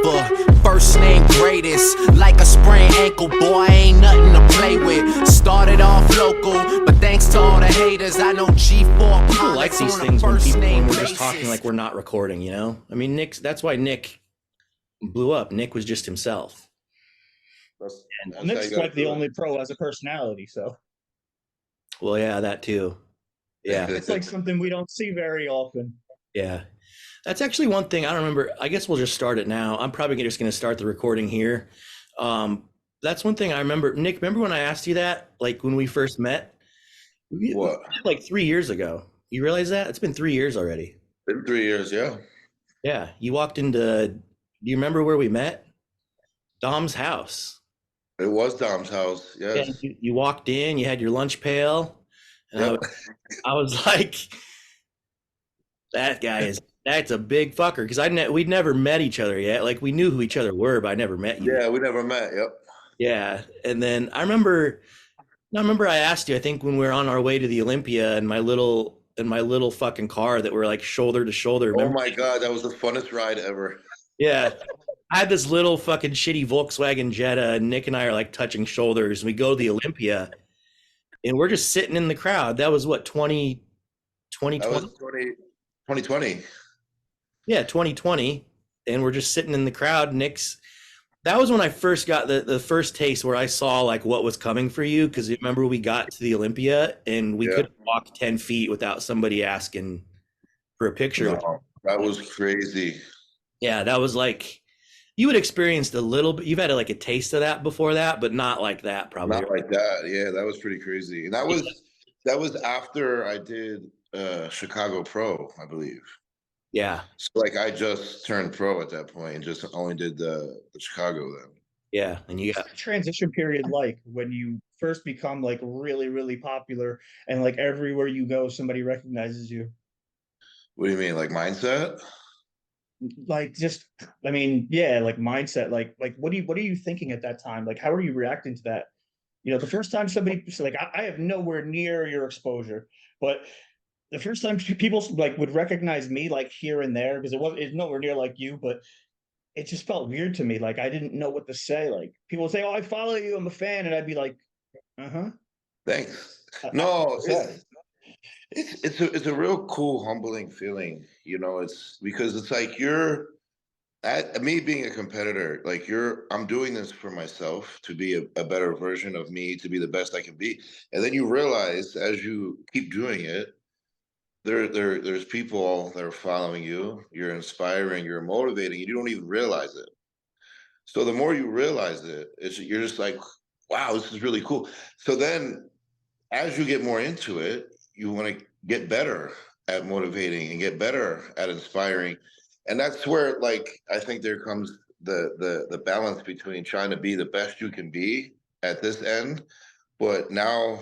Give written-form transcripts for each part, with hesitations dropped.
forever. First name greatest, like a sprained ankle, boy, ain't nothing to play with. Started off local, but thanks to all the haters, I know G4 people like these things when we're just talking like we're not recording, you know? I mean, that's why Nick blew up. Nick was just himself. Nick's like the only pro as a personality, so. Well, yeah, that too. Yeah. It's like something we don't see very often. Yeah. That's actually one thing I don't remember. I guess we'll just start it now. I'm probably just going to start the recording here. That's one thing I remember. Nick, remember when I asked you that, like when we first met? What? Like 3 years ago. You realize that? It's been 3 years already. Been 3 years, yeah. Yeah. You walked into, do you remember where we met? Dom's house. It was Dom's house, yes. Yeah, you walked in, you had your lunch pail, and Yep. I was like, that's a big fucker, because we'd never met each other yet. Like, we knew who each other were, but I never met you. Yeah, we never met, yep. Yeah, and then I remember I asked you, I think when we were on our way to the Olympia in my little fucking car that were like shoulder to shoulder. Oh my God, that was the funnest ride ever. Yeah. I had this little fucking shitty Volkswagen Jetta, and Nick and I are like touching shoulders. And we go to the Olympia, and we're just sitting in the crowd. That was what, 2020? That was 2020. Yeah, 2020. And we're just sitting in the crowd. That was when I first got the first taste where I saw like what was coming for you. Because remember, we got to the Olympia and we couldn't walk 10 feet without somebody asking for a picture. No, that was crazy. Yeah, that was like, you had experienced a little bit. You've had like a taste of that before that, but not like that, probably. Not like that. Yeah, that was pretty crazy. And that was after I did Chicago Pro, I believe. Yeah. So like I just turned pro at that point and just only did the Chicago then. Yeah, and you got transition period like when you first become like really, really popular and like everywhere you go, somebody recognizes you. What do you mean, like mindset? Like just, I mean, yeah, like mindset. Like what are you thinking at that time? Like how are you reacting to that? You know, the first time somebody like I have nowhere near your exposure, but the first time people like would recognize me like here and there because it's nowhere near like you, but it just felt weird to me. Like I didn't know what to say. Like people would say, "Oh, I follow you. I'm a fan," and I'd be like, "Uh-huh." Thanks. No, it's a real cool, humbling feeling. You know, it's because it's like me being a competitor, like I'm doing this for myself to be a better version of me, to be the best I can be. And then you realize as you keep doing it, there's people that are following you, you're inspiring, you're motivating, you don't even realize it. So the more you realize it, you're just like, wow, this is really cool. So then as you get more into it, you want to get better at motivating and get better at inspiring. And that's where, like, I think there comes the balance between trying to be the best you can be at this end, but now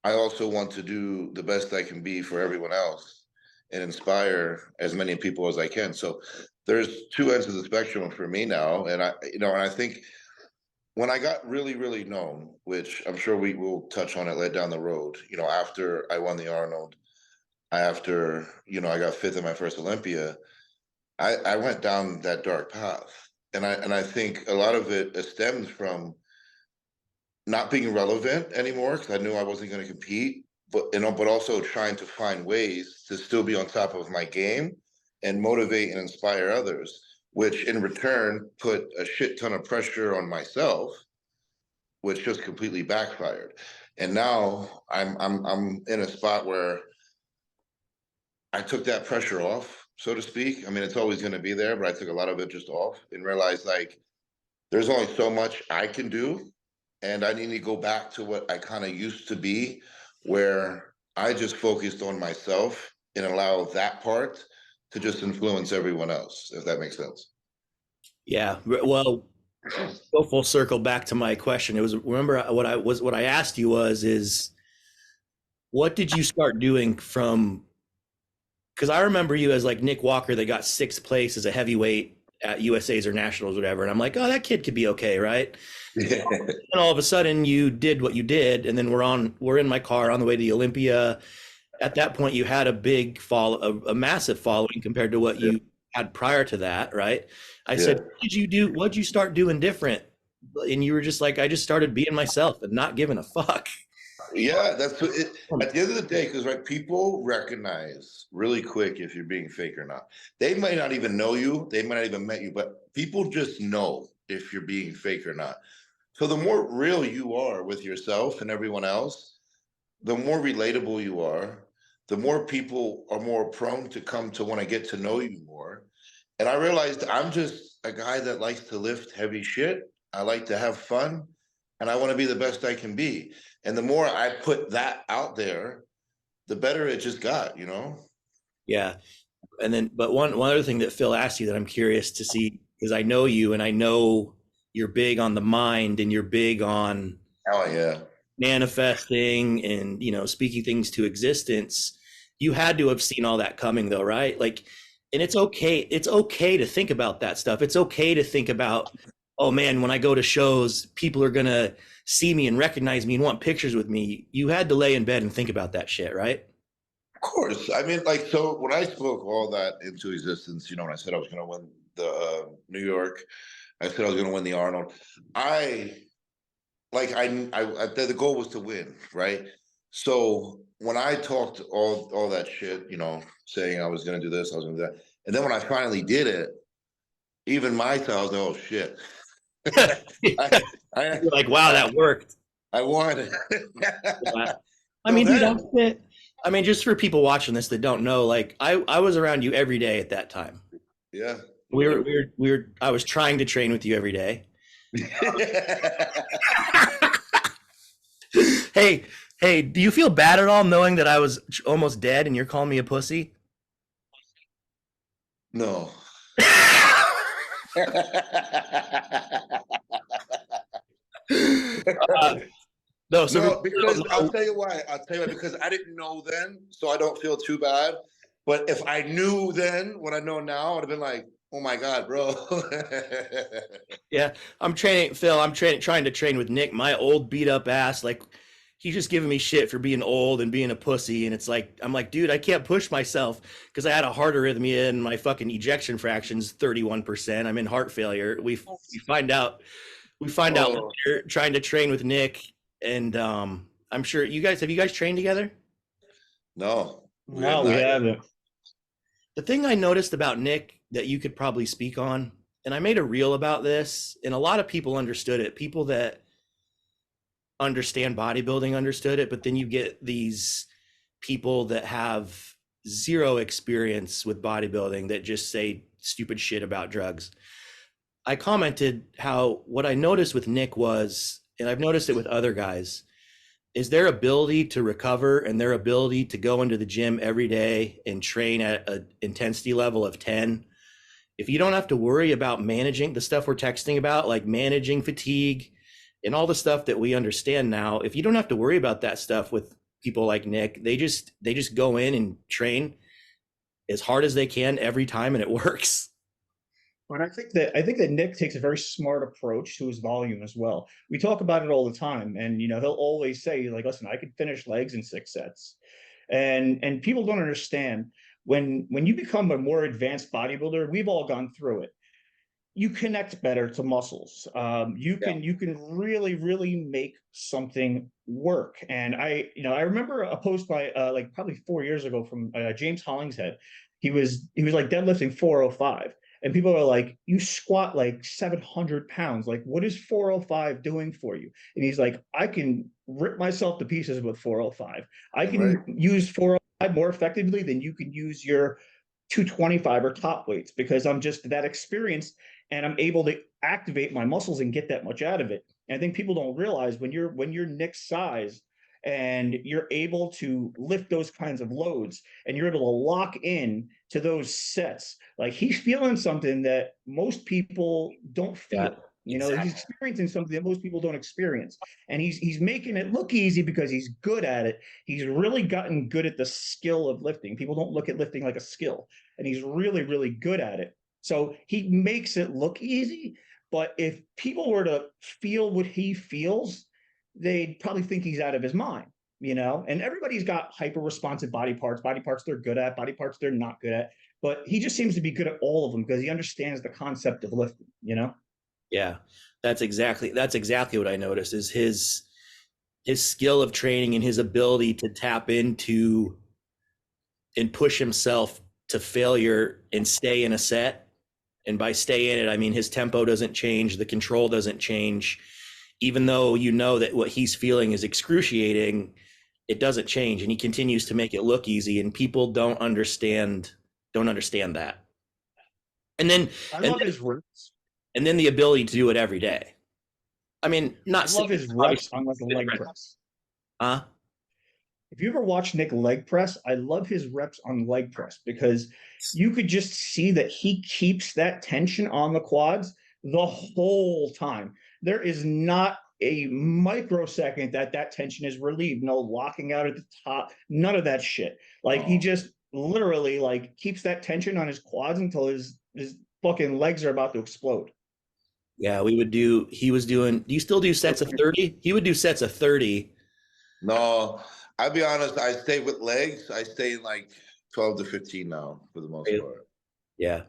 I also want to do the best I can be for everyone else and inspire as many people as I can. So there's two ends of the spectrum for me now. And I think when I got really, really known, which I'm sure we will touch on it later down the road, after I won the Arnold, after, I got fifth in my first Olympia, I went down that dark path. And I think a lot of it stems from not being relevant anymore because I knew I wasn't going to compete, but also trying to find ways to still be on top of my game and motivate and inspire others, which in return put a shit ton of pressure on myself, which just completely backfired. And now I'm in a spot where I took that pressure off, so to speak. I mean, it's always going to be there, but I took a lot of it just off and realized like there's only so much I can do. And I need to go back to what I kind of used to be, where I just focused on myself and allow that part to just influence everyone else, if that makes sense. Yeah. Well, go full circle back to my question. It was, remember what I asked you is what did you start doing from, because I remember you as like Nick Walker that got sixth place as a heavyweight at USA's or nationals, whatever. And I'm like, oh, that kid could be okay, right? Yeah. And all of a sudden you did what you did. And then we're in my car on the way to the Olympia. At that point, you had a big a massive following compared to what you had prior to that, right? I Yeah. said, what did you do? What'd you start doing different? And you were just like, I just started being myself and not giving a fuck. Yeah, that's what it, at the end of the day, because right, people recognize really quick if you're being fake or not. They might not even know you, they might not even met you, but people just know if you're being fake or not. So the more real you are with yourself and everyone else, the more relatable you are, the more people are more prone to come to want to get to know you more. And I realized I'm just a guy that likes to lift heavy shit. I like to have fun and I want to be the best I can be. And the more I put that out there, the better it just got, you know? Yeah. And then, but one other thing that Phil asked you that I'm curious to see, because I know you and I know you're big on the mind and you're big on Oh, yeah. manifesting and, you know, speaking things to existence. You had to have seen all that coming though, right? Like, and it's okay. It's okay to think about that stuff. It's okay to think about, oh man, when I go to shows, people are going to see me and recognize me and want pictures with me. You had to lay in bed and think about that shit, right? Of course. I mean, like, so when I spoke all that into existence, you know, when I said I was going to win the New York, I said I was going to win the Arnold. I like the goal was to win, right? So when I talked all that shit, you know, saying I was going to do this, I was going to do that, and then when I finally did it, even myself, I was like, oh shit, I You're like, wow, that worked. I won it. Yeah. I So mean, dude, then, I mean, just for people watching this that don't know, like I was around you every day at that time. yeah. I was trying to train with you every day. Hey, hey, do you feel bad at all knowing that I was almost dead and you're calling me a pussy? No. No, so No, because I'll tell you why. I'll tell you why, because I didn't know then, so I don't feel too bad. But if I knew then what I know now, I'd have been like, oh my God, bro. yeah, I'm training, Phil. I'm trying to train with Nick, my old beat up ass. Like, he's just giving me shit for being old and being a pussy. And it's like, I'm like, dude, I can't push myself because I had a heart arrhythmia and my fucking ejection fraction's 31%. I'm in heart failure. We find out Oh, later trying to train with Nick. And I'm sure have you guys trained together? no, we have No, we not yet. haven't. The thing I noticed about Nick that you could probably speak on, and I made a reel about this, and a lot of people understood it. People that understand bodybuilding understood it, but then you get these people that have zero experience with bodybuilding that just say stupid shit about drugs. I commented how what I noticed with Nick was, and I've noticed it with other guys, is their ability to recover and their ability to go into the gym every day and train at an intensity level of 10. If you don't have to worry about managing the stuff we're texting about, like managing fatigue and all the stuff that we understand now, if you don't have to worry about that stuff with people like Nick, they just go in and train as hard as they can every time and it works. But I think that Nick takes a very smart approach to his volume as well. We talk about it all the time, and you know he'll always say like, "Listen, I could finish legs in 6 sets," and people don't understand when you become a more advanced bodybuilder. We've all gone through it. You connect better to muscles. Yeah. You can really make something work. And I remember a post by like probably 4 years ago from James Hollingshead. He was like deadlifting 405, and people are like, "You squat like 700 pounds. Like, what is 405 doing for you?" And he's like, "I can rip myself to pieces with 405. I Right. can use 405 more effectively than you can use your 225 or top weights because I'm just that experienced and I'm able to activate my muscles and get that much out of it." And I think people don't realize when you're Nick's size and you're able to lift those kinds of loads and you're able to lock in to those sets, like he's feeling something that most people don't Yeah, feel. You know, he's exactly. experiencing something that most people don't experience, and he's making it look easy because he's good at it. He's really gotten good at the skill of lifting. People don't look at lifting like a skill, and he's really good at it. So he makes it look easy, but if people were to feel what he feels, they'd probably think he's out of his mind, you know? And everybody's got hyper responsive body parts they're good at, body parts they're not good at. but he just seems to be good at all of them because he understands the concept of lifting, you know? Yeah, that's exactly what I noticed is his skill of training and his ability to tap into and push himself to failure and stay in a set. And by stay in it, I mean his tempo doesn't change, the control doesn't change. Even though you know that what he's feeling is excruciating, it doesn't change, and he continues to make it look easy, and people don't understand that. And then I and love then, his reps. and then the ability to do it every day. I mean, I not love his reps on like a leg press. Huh? If you ever watch Nick leg press, I love his reps on leg press because you could just see that he keeps that tension on the quads the whole time. There is not a microsecond that that tension is relieved. No locking out at the top, none of that shit. Like he just literally like keeps that tension on his quads until his fucking legs are about to explode. Yeah, he was doing, do you still do sets of 30? He would do sets of 30. No, I'll be honest. I stay with legs. I stay in like 12 to 15 now for the most part. Yeah.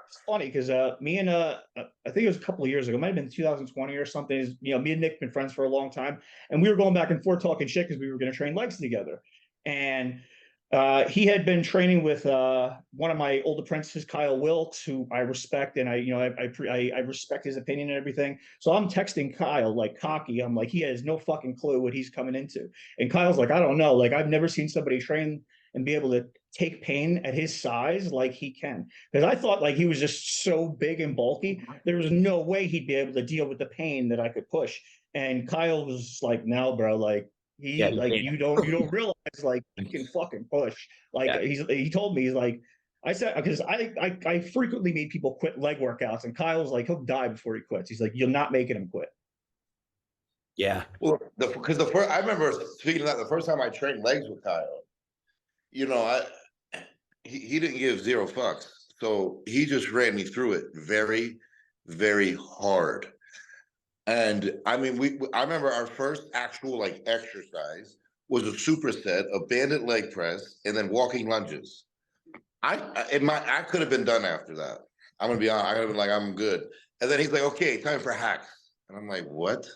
It's funny because me and I think it was a couple of years ago, it might have been 2020 or something. Me and Nick been friends for a long time, and we were going back and forth talking shit because we were going to train legs together. And he had been training with one of my old apprentices, Kyle Wilkes, who I respect, and I respect his opinion and everything. So I'm texting Kyle like cocky. I'm like, he has no fucking clue what he's coming into. And Kyle's like, I don't know. Like I've never seen somebody train and be able to take pain at his size like he can. Because I thought like he was just so big and bulky, there was no way he'd be able to deal with the pain that I could push. And Kyle was like, no, bro, like you don't realize like he can fucking push. Like he told me, he's like, I said, because I frequently made people quit leg workouts, and Kyle's like, he'll die before he quits. He's like, you're not making him quit. Yeah. Well, because the first I remember, speaking of that, the first time I trained legs with Kyle, he didn't give zero fucks. So he just ran me through it very, very hard. And I mean, I remember our first actual like exercise was a superset of banded leg press and then walking lunges. I could have been done after that. I'm gonna be honest. I could have been like, I'm good. And then he's like, okay, time for hacks. And I'm like, what?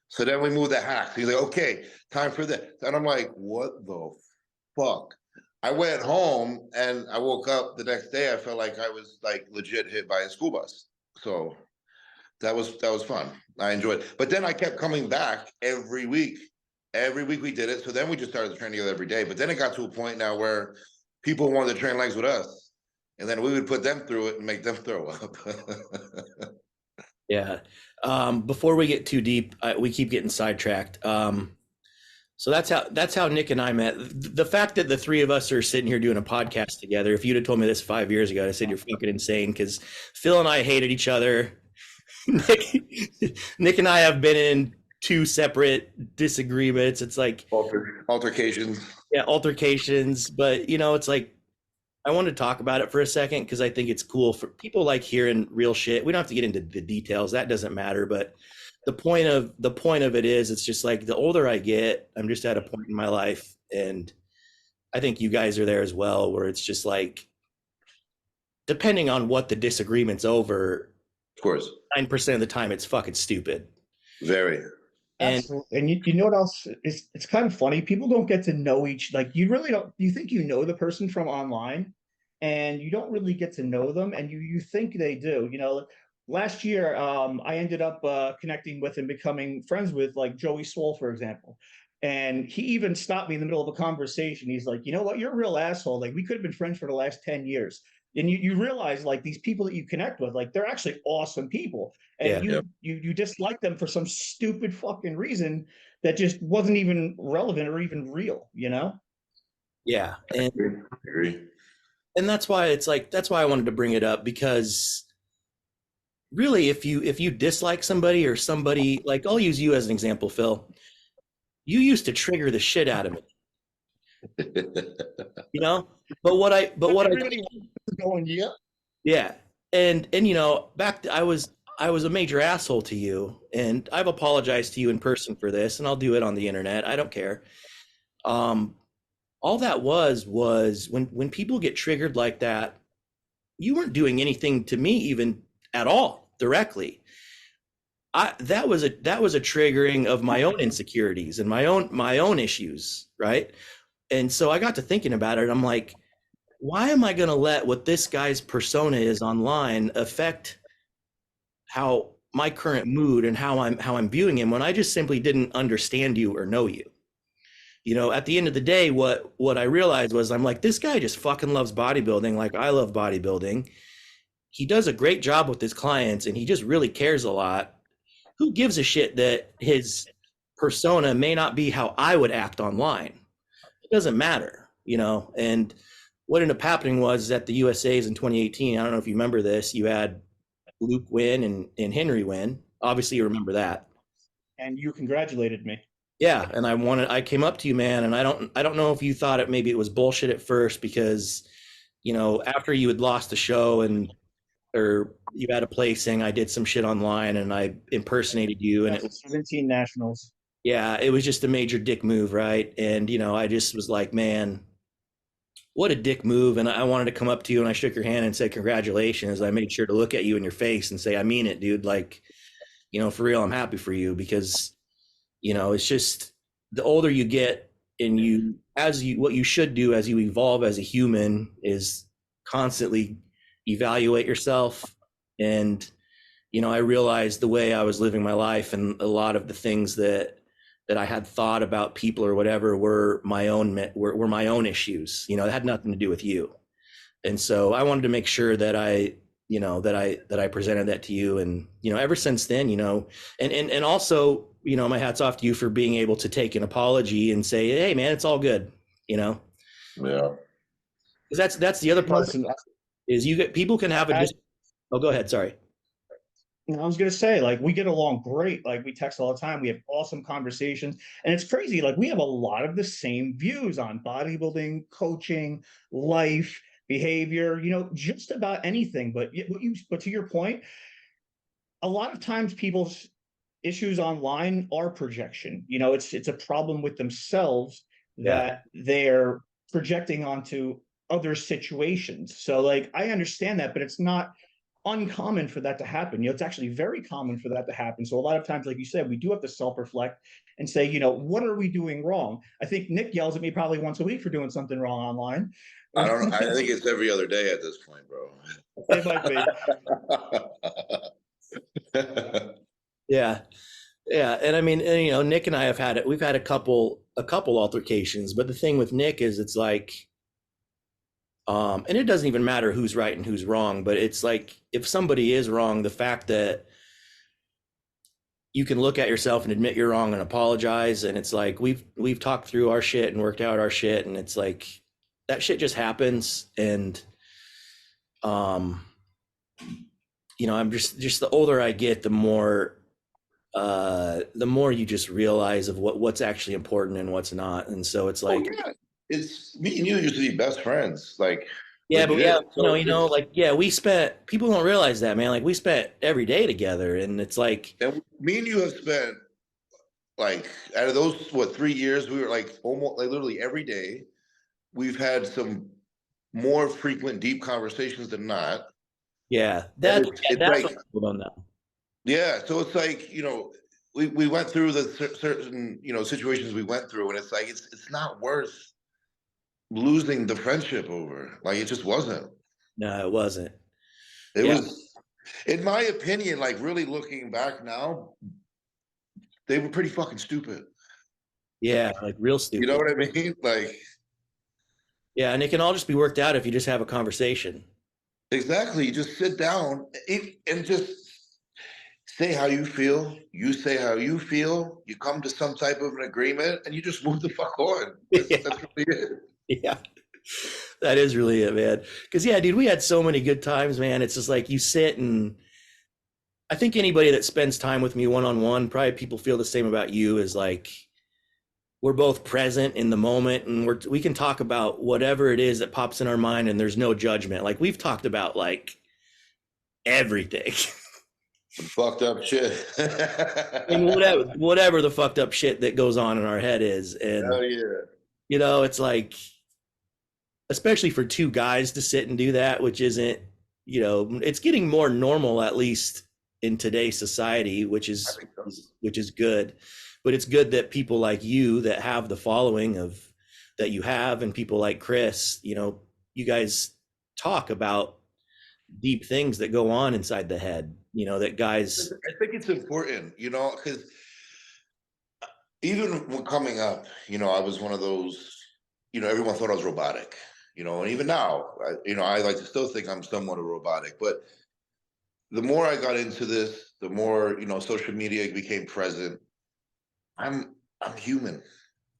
So then we moved to hacks. He's like, okay, time for that. And I'm like, what the fuck? I went home and I woke up the next day. I felt like I was like legit hit by a school bus. So that was fun. I enjoyed it. But then I kept coming back every week. Every week we did it. So then we just started to train together every day. But then it got to a point now where people wanted to train legs with us. And then we would put them through it and make them throw up. Yeah. Before we get too deep, we keep getting sidetracked. So that's how Nick and I met. The fact that the three of us are sitting here doing a podcast together, if you'd have told me this 5 years ago, I said you're fucking insane, because Phil and I hated each other. Nick and I have been in two separate disagreements. It's like altercations. Yeah, altercations. But it's like, I want to talk about it for a second because I think it's cool for people like hearing real shit. We don't have to get into the details. That doesn't matter. But the point of it is, it's just like the older I get, I'm just at a point in my life, and I think you guys are there as well, where it's just like, depending on what the disagreement's over, of course, 9% of the time it's fucking stupid. Very. And you know what else? It's kind of funny. People don't get to know you really don't. You think you know the person from online, and you don't really get to know them, and you think they do. Last year, I ended up connecting with and becoming friends with like Joey Swole, for example. And he even stopped me in the middle of a conversation. He's like, you know what? You're a real asshole. Like we could have been friends for the last 10 years. And you realize like these people that you connect with, like they're actually awesome people. And you dislike them for some stupid fucking reason that just wasn't even relevant or even real, Yeah. I agree. And that's why I wanted to bring it up, because really, if you dislike somebody, or somebody, like, I'll use you as an example, Phil. You used to trigger the shit out of me. But what I going, yeah. And I was a major asshole to you, and I've apologized to you in person for this, and I'll do it on the internet. I don't care. all that was when people get triggered like that, you weren't doing anything to me even at all directly. That was a triggering of my own insecurities and my own issues, right? And so I got to thinking about it. I'm like, why am I going to let what this guy's persona is online affect how my current mood and how I'm viewing him, when I just simply didn't understand you or know you? You know, at the end of the day, what I realized was, I'm like, this guy just fucking loves bodybuilding like I love bodybuilding. He does a great job with his clients and he just really cares a lot. Who gives a shit that his persona may not be how I would act online? It doesn't matter, you know. And what ended up happening was at the USA's in 2018, I don't know if you remember this, you had Luke win and Henry win. Obviously you remember that. And you congratulated me. Yeah, and I came up to you, man, and I don't know if you thought maybe it was bullshit at first, because, you know, after you had lost the show or you had a placing, I did some shit online and I impersonated you, and it was 17 nationals. Yeah, it was just a major dick move, right? And, you know, I just was like, man, what a dick move. And I wanted to come up to you and I shook your hand and said, congratulations. I made sure to look at you in your face and say, I mean it, dude. Like, you know, for real, I'm happy for you, because, you know, it's just the older you get and what you should do as you evolve as a human is constantly evaluate yourself. And, you know, I realized the way I was living my life and a lot of the things that I had thought about people or whatever were my own issues. You know, it had nothing to do with you. And so I wanted to make sure that I presented that to you. And, you know, ever since then, you know, and also, you know, my hat's off to you for being able to take an apology and say, hey man, it's all good, you know? Yeah. Because that's the other part. Listen, Is people can have oh, go ahead. Sorry. I was gonna say, like, we get along great. Like, we text all the time. We have awesome conversations, and it's crazy. Like, we have a lot of the same views on bodybuilding, coaching, life, behavior. You know, just about anything. But to your point, a lot of times people's issues online are projection. You know, it's a problem with themselves that they're projecting onto other situations. So, like, I understand that, but it's not uncommon for that to happen. You know, it's actually very common for that to happen. So a lot of times, like you said, we do have to self-reflect and say, you know, what are we doing wrong? I think Nick yells at me probably once a week for doing something wrong online. I don't know. I think it's every other day at this point, bro. It might be. Yeah. And I mean, and, you know, Nick and I we've had a couple altercations, but the thing with Nick is it's like, and it doesn't even matter who's right and who's wrong, but it's like, if somebody is wrong, the fact that you can look at yourself and admit you're wrong and apologize. And it's like, we've talked through our shit and worked out our shit. And it's like, that shit just happens. And, you know, I'm just the older I get, the more you just realize of what's actually important and what's not. And so it's like, it's me and you used to be best friends. Like, yeah, but yeah, you know, like, yeah, people don't realize that, man. Like, we spent every day together, and it's like, and me and you have spent, like, out of those 3 years, we were like almost like literally every day. We've had some more frequent, deep conversations than not. Yeah, that's like, what people don't know. Yeah, so it's like, you know, we went through the certain, you know, situations we went through, and it's like it's not worth losing the friendship over. Like, it just wasn't. No, it wasn't. It was, in my opinion, like, really looking back now, they were pretty fucking stupid. Yeah, like real stupid. You know what I mean? Like, yeah, and it can all just be worked out if you just have a conversation. Exactly. You just sit down and just say how you feel. You say how you feel. You come to some type of an agreement, and you just move the fuck on. That's really it. Yeah, that is really it, man. Because, yeah, dude, we had so many good times, man. It's just like you sit, and I think anybody that spends time with me one-on-one, probably people feel the same about you, is like, we're both present in the moment, and we can talk about whatever it is that pops in our mind, and there's no judgment. Like, we've talked about like everything. Fucked up shit. And whatever the fucked up shit that goes on in our head is. And hell yeah. You know, it's like, especially for two guys to sit and do that, which isn't, you know, it's getting more normal, at least in today's society, which I is think so. which is good. But it's good that people like you that have the following of that you have, and people like Chris, you know, you guys talk about deep things that go on inside the head, you know, that guys. I think it's important, you know, because even when coming up, you know, I was one of those, you know, everyone thought I was robotic, you know, and even now, you know, I like to still think I'm somewhat a robotic, but the more I got into this, the more, you know, social media became present. I'm human.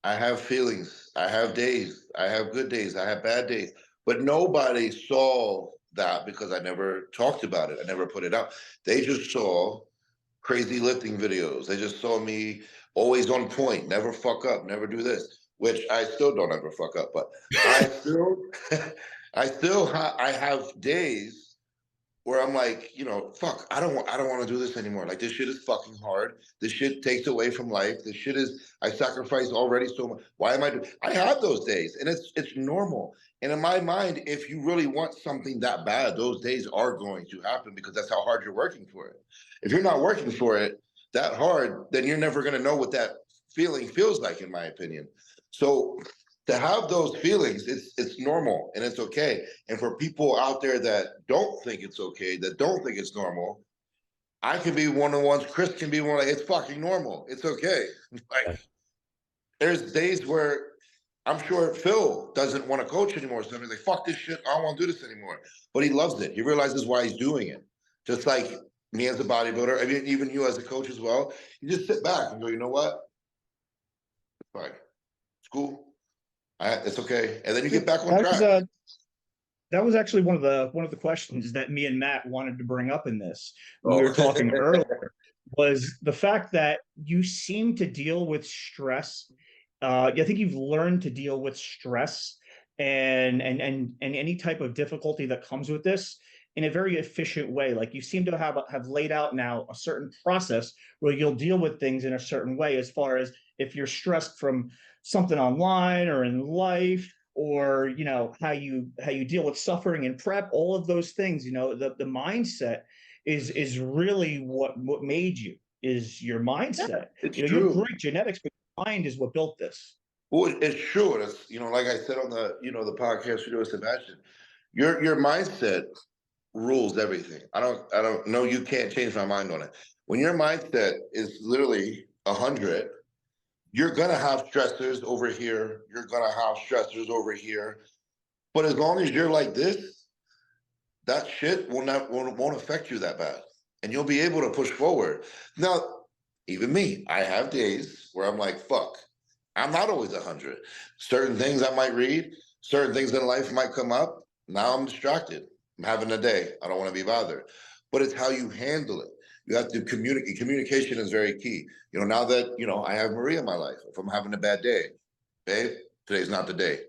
I have feelings. I have days. I have good days. I have bad days. But nobody saw that because I never talked about it. I never put it out. They just saw crazy lifting videos. They just saw me always on point, never fuck up, never do this, which I still don't ever fuck up. But I still, I have days where I'm like, you know, fuck, I don't want to do this anymore. Like this shit is fucking hard. This shit takes away from life. This shit is I sacrifice already so much. Why am I doing? I have those days, and it's normal. And in my mind, if you really want something that bad, those days are going to happen because that's how hard you're working for it. If you're not working for it that hard, then you're never going to know what that feeling feels like, in my opinion. So to have those feelings, it's normal and it's okay. And for people out there that don't think it's okay, that don't think it's normal, I can be one of the ones. Chris can be one. Like, it's fucking normal. It's okay. Like there's days where I'm sure Phil doesn't want to coach anymore. So he's like, "Fuck this shit. I don't want to do this anymore." But he loves it. He realizes why he's doing it. Just like me as a bodybuilder. I mean, even you as a coach as well. You just sit back and go, "You know what? It's fine. It's cool. It's okay." And then you get back on That was track. that was actually one of the questions that me and Matt wanted to bring up in this when we Oh. were talking earlier, was the fact that you seem to deal with stress. I think you've learned to deal with stress and any type of difficulty that comes with this in a very efficient way. Like you seem to have laid out now a certain process where you'll deal with things in a certain way, as far as if you're stressed from something online or in life, or you know how you deal with suffering and prep, all of those things. You know, the mindset is really what made you, is your mindset. It's You know, you're true. great genetics, but your mind is what built this. Well, it's true. It's, you know, like I said on the, you know, the podcast we do with Sebastian, your mindset rules everything. I don't know. You can't change my mind on it. When your mindset is literally 100, you're gonna have stressors over here. You're gonna have stressors over here. But as long as you're like this, that shit won't affect you that bad, and you'll be able to push forward. Now, even me, I have days where I'm like, fuck, I'm not always 100. Certain things I might read, certain things in life might come up. Now I'm distracted. I'm having a day. I don't want to be bothered. But it's how you handle it. You have to communicate. Communication is very key. You know, now that, you know, I have Maria in my life, if I'm having a bad day, babe, today's not the day.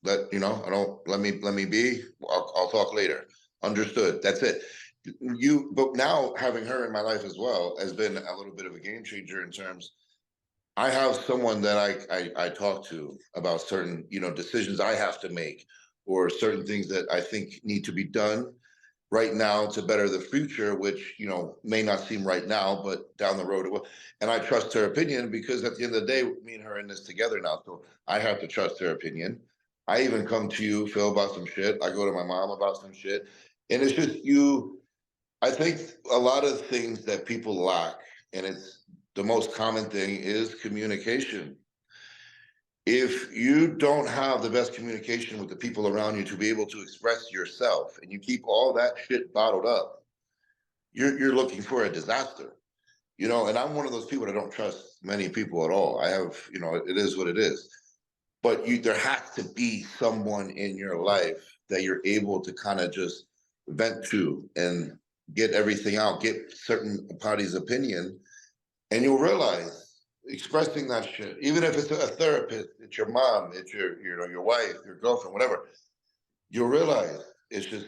Let you know, I don't let me be. I'll talk later. Understood. That's it. But now having her in my life as well has been a little bit of a game changer in terms. I have someone that I talk to about certain, you know, decisions I have to make, or certain things that I think need to be done right now to better the future, which, you know, may not seem right now, but down the road it will. And I trust her opinion because at the end of the day, me and her are in this together now. So I have to trust her opinion. I even come to you, Phil, about some shit. I go to my mom about some shit. And it's just you. I think a lot of things that people lack, and it's the most common thing, is communication. If you don't have the best communication with the people around you to be able to express yourself, and you keep all that shit bottled up, you're looking for a disaster. You know, and I'm one of those people that don't trust many people at all. I have, you know, it is what it is. But there has to be someone in your life that you're able to kind of just vent to and get everything out, get certain party's opinion, and you'll realize expressing that shit, even if it's a therapist, it's your mom, it's your, you know, your wife, your girlfriend, whatever, you'll realize it's just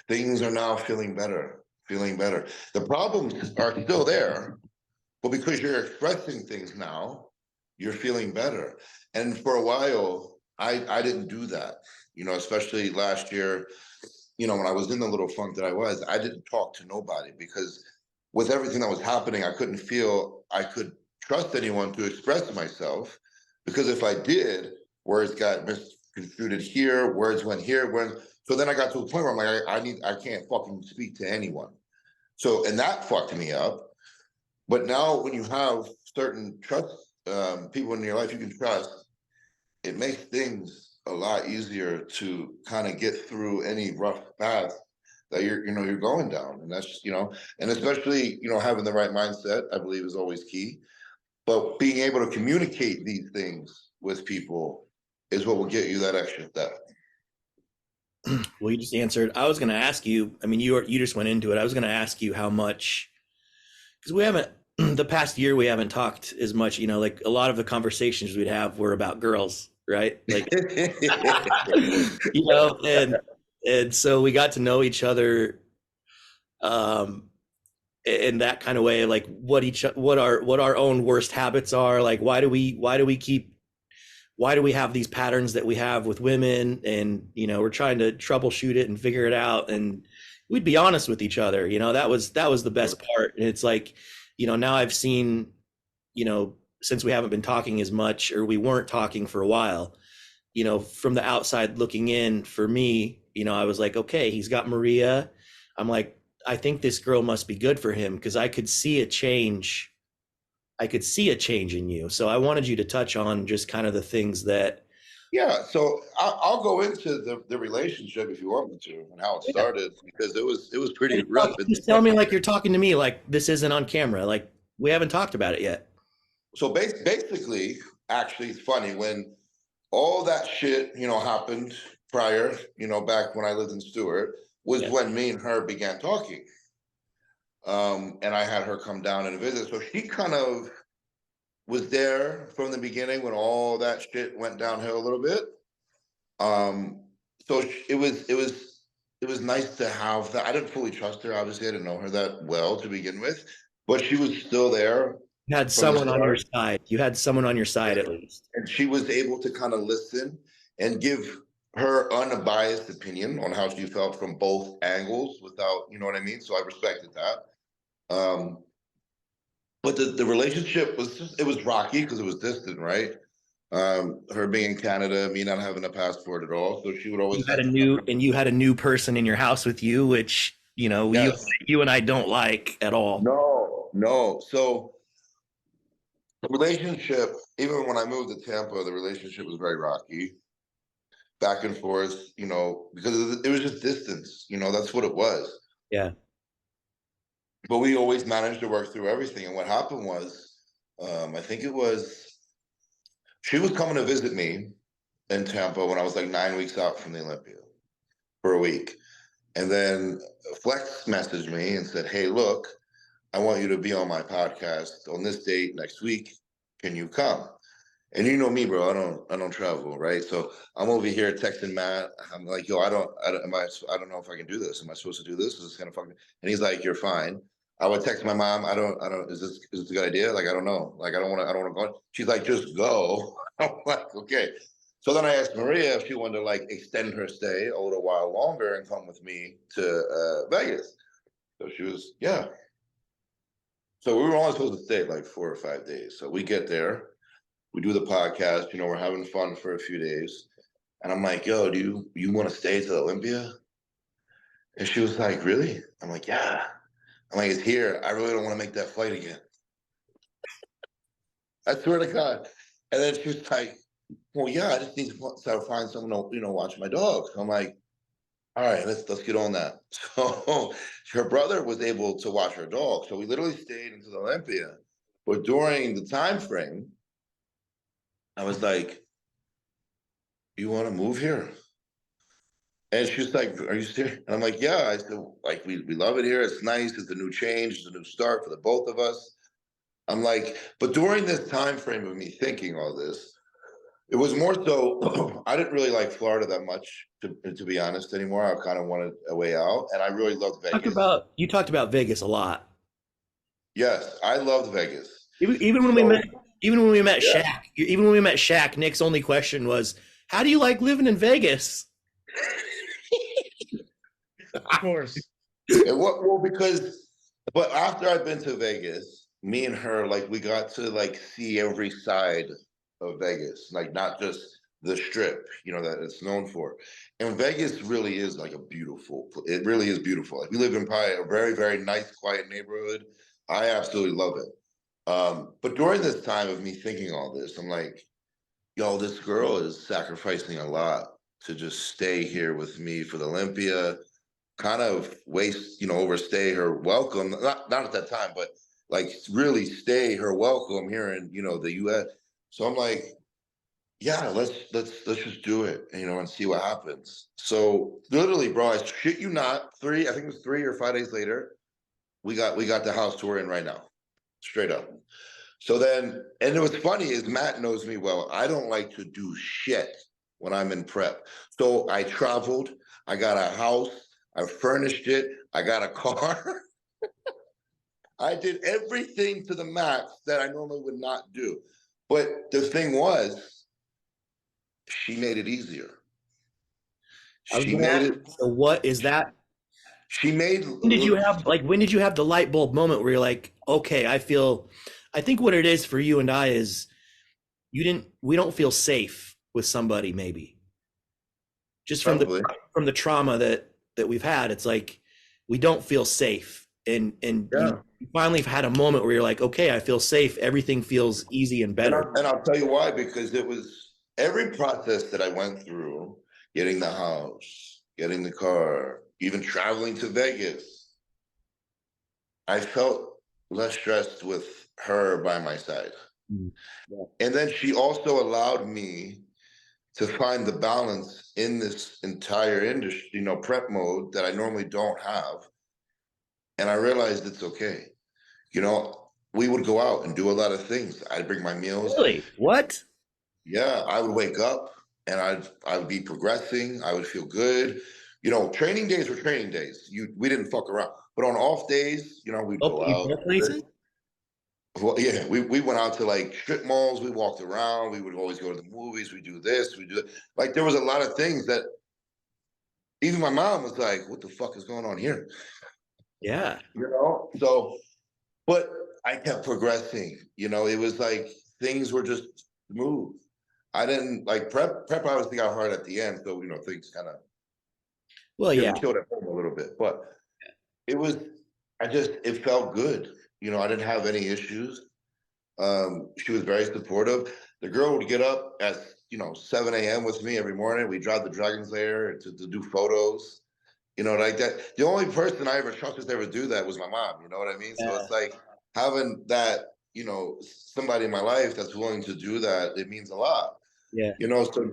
things are now feeling better, feeling better. The problems are still there, but because you're expressing things now, you're feeling better. And for a while, I didn't do that, you know, especially last year, you know, when I was in the little funk that I didn't talk to nobody because with everything that was happening, I couldn't feel I could trust anyone to express myself because if I did, words got misconstrued here, words went here, so then I got to a point where I'm like, I can't fucking speak to anyone. So, and that fucked me up. But now when you have certain trust people in your life you can trust, it makes things a lot easier to kind of get through any rough path that you're going down. And that's, you know, and especially, you know, having the right mindset, I believe is always key. But being able to communicate these things with people is what will get you that extra step. Well, you just answered. I was going to ask you. I mean, you just went into it. I was going to ask you how much, because we haven't the past year we haven't talked as much. You know, like a lot of the conversations we'd have were about girls, right? Like, you know, and so we got to know each other, in that kind of way, like what our own worst habits are. Like, why do we have these patterns that we have with women? And, you know, we're trying to troubleshoot it and figure it out. And we'd be honest with each other. You know, that was the best part. And it's like, you know, now I've seen, you know, since we haven't been talking as much, or we weren't talking for a while, you know, from the outside looking in, for me, you know, I was like, okay, he's got Maria. I'm like, I think this girl must be good for him, because I could see a change. I could see a change in you. So I wanted you to touch on just kind of the things that. Yeah, so I'll go into the relationship if you want me to, and how it started, because it was pretty rough. Just tell me like you're talking to me, like this isn't on camera, like we haven't talked about it yet. So basically, actually, it's funny when all that shit, you know, happened prior, you know, back when I lived in Stewart, was when me and her began talking. And I had her come down and visit. So she kind of was there from the beginning when all that shit went downhill a little bit. So it was nice to have that. I didn't fully trust her. Obviously, I didn't know her that well to begin with, but she was still there. You had someone on your side. You had someone on your side at least. And she was able to kind of listen and give her unbiased opinion on how she felt from both angles without, you know what I mean? So I respected that. But the relationship it was rocky because it was distant, right? Her being in Canada, me not having a passport at all. So she would always you had a new person in your house with you, which, you know, yes. you and I don't like at all. No. So the relationship, even when I moved to Tampa, the relationship was very rocky. Back and forth, you know, because it was just distance, you know, that's what it was. Yeah. But we always managed to work through everything. And what happened was, I think it was, she was coming to visit me in Tampa when I was like 9 weeks out from the Olympia for a week. And then Flex messaged me and said, hey, look, I want you to be on my podcast on this date next week. Can you come? And you know me, bro, I don't travel, right? So I'm over here texting Matt. I'm like, yo, I don't know if I can do this. Am I supposed to do this? Is this kind of fucking? And he's like, you're fine. I would text my mom. I don't, is this a good idea? Like, I don't know. Like, I don't want to go. She's like, just go. I'm like, okay. So then I asked Maria if she wanted to like extend her stay a little while longer and come with me to Vegas. So she was, yeah. So we were only supposed to stay like 4 or 5 days. So we get there. We do the podcast, you know, we're having fun for a few days. And I'm like, yo, do you want to stay to Olympia? And she was like, really? I'm like, yeah. I'm like, it's here. I really don't want to make that flight again. I swear to God. And then she was like, well, yeah, I just need to find someone to, you know, watch my dogs. I'm like, all right, let's get on that. So her brother was able to watch her dog. So we literally stayed until Olympia. But during the time frame, I was like, you want to move here? And she was like, are you serious? And I'm like, yeah. I said, like, we love it here. It's nice. It's a new change. It's a new start for the both of us. I'm like, but during this time frame of me thinking all this, it was more so, I didn't really like Florida that much, to be honest, anymore. I kind of wanted a way out. And I really loved Vegas. You talked about Vegas a lot. Yes, I loved Vegas. Even when we met, Even when we met Yeah. Shaq, Nick's only question was, "How do you like living in Vegas?" Of course. And well, because, but after I've been to Vegas, me and her, like, we got to like see every side of Vegas, like not just the strip, that it's known for. And Vegas really is like it really is beautiful. Like we live in probably a very, very nice, quiet neighborhood. I absolutely love it. But during this time of me thinking all this, I'm like, yo, this girl is sacrificing a lot to just stay here with me for the Olympia, kind of overstay her welcome. Not at that time, but like really stay her welcome here in, the US. So I'm like, yeah, let's just do it, and see what happens. So literally, bro, I shit you not, I think it was 3 or 5 days later, we got the house we're in right now. Straight up. So then, and what's funny is Matt knows me well. I don't like to do shit when I'm in prep. So I traveled, I got a house, I furnished it, I got a car. I did everything to the max that I normally would not do. But the thing was, she made it easier. She made it. So what is that? She made. When did you have the light bulb moment where you're like, okay, I think what it is for you and I is we don't feel safe with somebody, maybe just from the trauma that we've had. It's like, we don't feel safe. And you finally had a moment where you're like, okay, I feel safe. Everything feels easy and better. And I'll tell you why, because it was every process that I went through, getting the house, getting the car, even traveling to Vegas, I felt less stressed with her by my side. Yeah. And then she also allowed me to find the balance in this entire industry, prep mode that I normally don't have. And I realized it's okay. We would go out and do a lot of things. I'd bring my meals. Really? What? Yeah, I would wake up and I would be progressing. I would feel good. Training days were training days. We didn't fuck around. But on off days, we'd go out. Places? Well, yeah, we went out to like strip malls. We walked around. We would always go to the movies. We do this. We do that. Like there was a lot of things that even my mom was like, "What the fuck is going on here?" Yeah. So, but I kept progressing. It was like things were just smooth. I didn't like prep. Prep obviously got hard at the end, so things kind of killed at home a little bit. But it was, it felt good. I didn't have any issues. She was very supportive. The girl would get up at 7 a.m. with me every morning. We drive the Dragon's Lair to do photos. Like that. The only person I ever trusted to ever do that was my mom. You know what I mean? Yeah. So it's like having that, somebody in my life that's willing to do that. It means a lot. Yeah. So,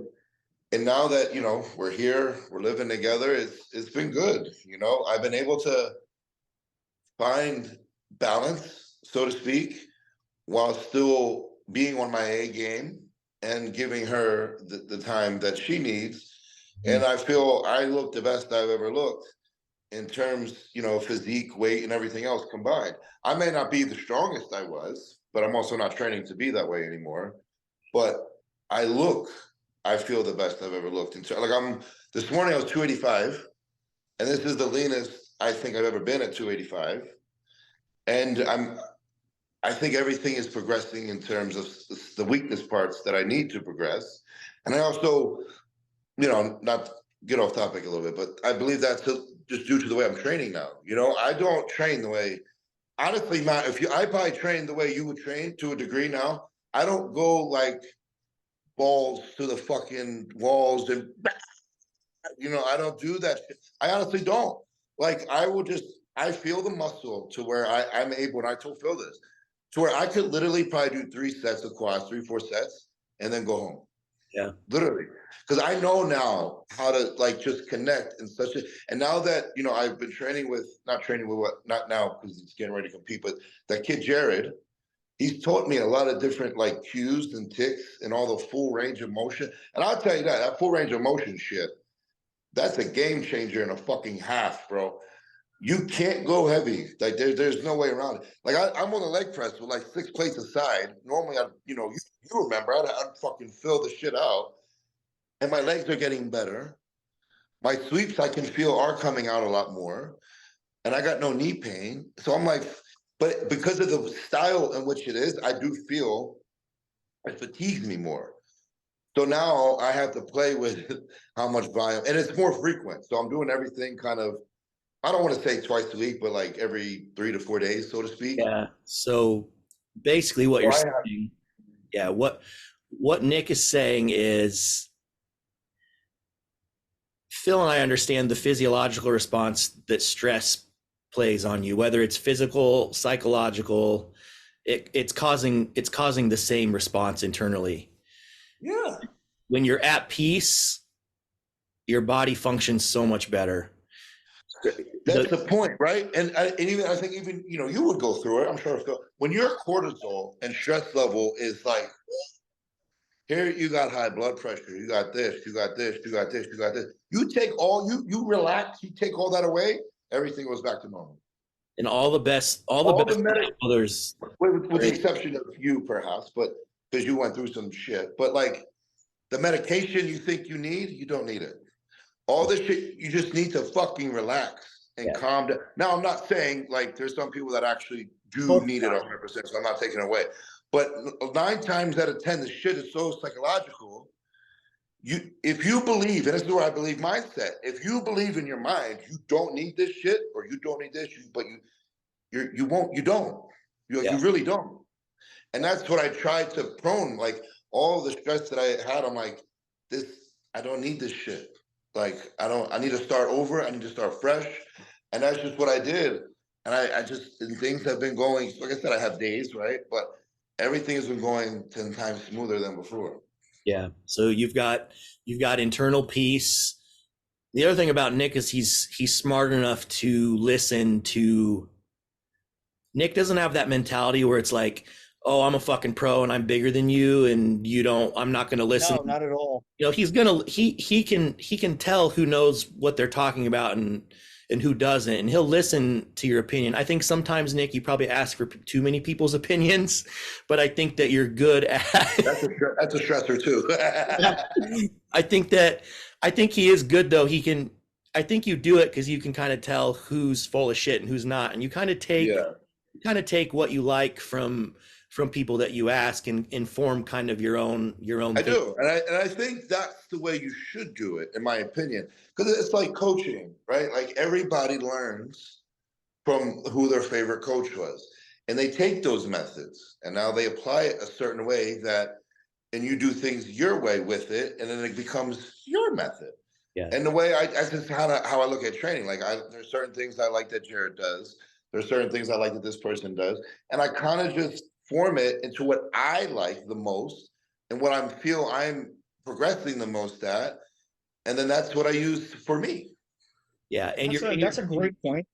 and now that we're here, we're living together. It's been good. I've been able to find balance, so to speak, while still being on my A game and giving her the time that she needs. And I feel I look the best I've ever looked in terms, physique, weight, and everything else combined. I may not be the strongest I was, but I'm also not training to be that way anymore. But I feel the best I've ever looked. This morning I was 285, and this is the leanest I think I've ever been at 285. And I think everything is progressing in terms of the weakness parts that I need to progress. And I also, not get off topic a little bit, but I believe that's just due to the way I'm training now. I don't train the way, honestly, Matt, I probably train the way you would train to a degree now. I don't go like balls to the fucking walls and, I don't do that shit. I honestly don't. Like, I feel the muscle to where I'm able, and I told Phil this, to where I could literally probably do 3 sets of quads, 4 sets, and then go home. Yeah. Literally. Because I know now how to just connect in and now that, I've been not now because he's getting ready to compete, but that kid Jared, he's taught me a lot of different cues and ticks and all the full range of motion. And I'll tell you that full range of motion shit, that's a game changer and a fucking half, bro. you can't go heavy. Like there's no way around it. Like I'm on the leg press with like 6 plates aside. Normally, you remember, I'd fucking fill the shit out, and my legs are getting better. My sweeps I can feel are coming out a lot more, and I got no knee pain. So I'm like, but because of the style in which it is, I do feel it fatigues me more. So now I have to play with how much volume, and it's more frequent. So I'm doing everything kind of, I don't want to say twice a week, but like every 3 to 4 days, so to speak. Yeah. So basically what So you're I have, saying, yeah, what Nick is saying is Phil and I understand the physiological response that stress plays on you, whether it's physical, psychological, it's causing the same response internally. yeah. When you're at peace, your body functions so much better. That's the point, right? And even I think even you would go through it. I'm sure Phil, when your cortisol and stress level is like, here you got high blood pressure, you got this, you got this, you got this, you got this. You take all you relax, you take all that away, everything goes back to normal. And all the best All the others, with the exception of you, perhaps, but because you went through some shit. But like the medication you think you need, you don't need it. All this shit, you just need to fucking relax and yeah, calm down. Now, I'm not saying like there's some people that actually do need it 100%, so I'm not taking it away. But 9 times out of 10, the shit is so psychological. If you believe, and this is where I believe mindset. If you believe in your mind, you don't need this shit, or you don't need this, but you won't, you don't. You really don't. And that's what I tried to prone, like all the stress that I had. I'm like, this, I don't need this shit. Like, I need to start over. I need to start fresh. And that's just what I did. And I just, and things have been going, like I said, I have days, right? But everything has been going 10 times smoother than before. yeah. So you've got internal peace. The other thing about Nick is he's smart enough to listen to. Nick doesn't have that mentality where it's like, oh, I'm a fucking pro and I'm bigger than you and you don't, I'm not going to listen. No, not at all. He can tell who knows what they're talking about and who doesn't, and he'll listen to your opinion. I think sometimes, Nick, you probably ask for too many people's opinions, but I think that you're good at that's a stressor too. I think he is good though. I think you do it because you can kind of tell who's full of shit and who's not, and you kind of take what you like from people that you ask and inform kind of your own I do, and I think that's the way you should do it, in my opinion, because it's like coaching, right? Like everybody learns from who their favorite coach was, and they take those methods and now they apply it a certain way and you do things your way with it, and then it becomes your method. Yeah. And the way I just how I look at training, like there's certain things I like that Jared does. There's certain things I like that this person does, and I kind of just form it into what I like the most and what I'm progressing the most at, and then that's what I use for me. Yeah, and That's a great point.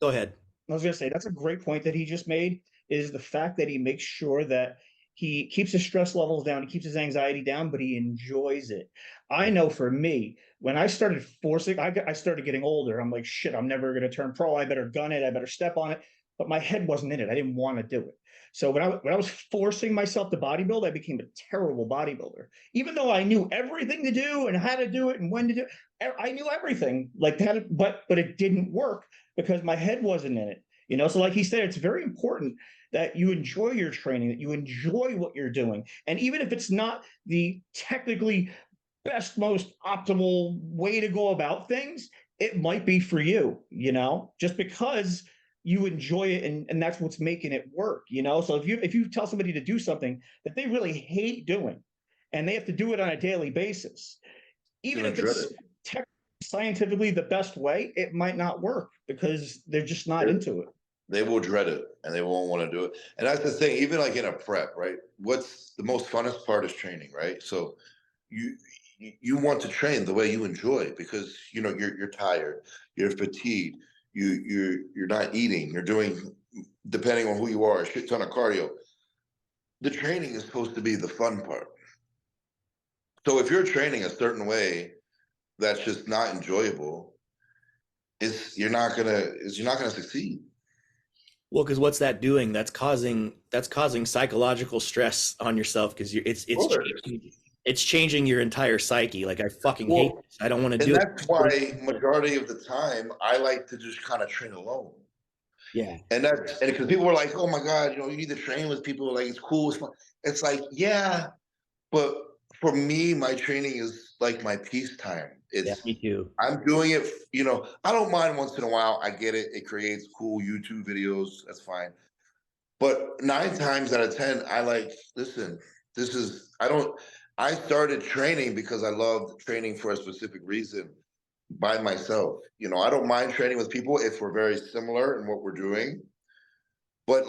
Go ahead. I was going to say that's a great point that he just made, is the fact that he makes sure that he keeps his stress levels down, he keeps his anxiety down, but he enjoys it. I know for me, when I started forcing, I started getting older. I'm like, shit, I'm never going to turn pro. I better gun it. I better step on it. But my head wasn't in it. I didn't want to do it. So when I was forcing myself to bodybuild, I became a terrible bodybuilder. Even though I knew everything to do and how to do it and when to do it, I knew everything like that, but it didn't work because my head wasn't in it. So like he said, it's very important that you enjoy your training, that you enjoy what you're doing. And even if it's not the technically best, most optimal way to go about things, it might be for you, just because you enjoy it and that's what's making it work. So if you tell somebody to do something that they really hate doing and they have to do it on a daily basis, even if it's scientifically the best way, it might not work because they're just not into it. They will dread it and they won't want to do it. And that's the thing, even like in a prep, right? What's the most funnest part is training, right? So you want to train the way you enjoy, because you're tired, you're fatigued, you're not eating, you're doing, depending on who you are, a shit ton of cardio. The training is supposed to be the fun part. So if you're training a certain way that's just not enjoyable, you're not gonna succeed. Well, because what's that doing? That's causing psychological stress on yourself because it's changing your entire psyche. Like I fucking hate Well, this. I don't want to and do that's why it. majority of the time I like to just kind of train alone. Yeah. And because people were like, oh my God, you need to train with people, like it's cool, it's fun. It's like, yeah, but for me, my training is like my peace time. Yeah, me too. I'm doing it, I don't mind once in a while. I get it. It creates cool YouTube videos. That's fine. But 9 times out of 10, listen, I started training because I loved training for a specific reason by myself. I don't mind training with people if we're very similar in what we're doing. But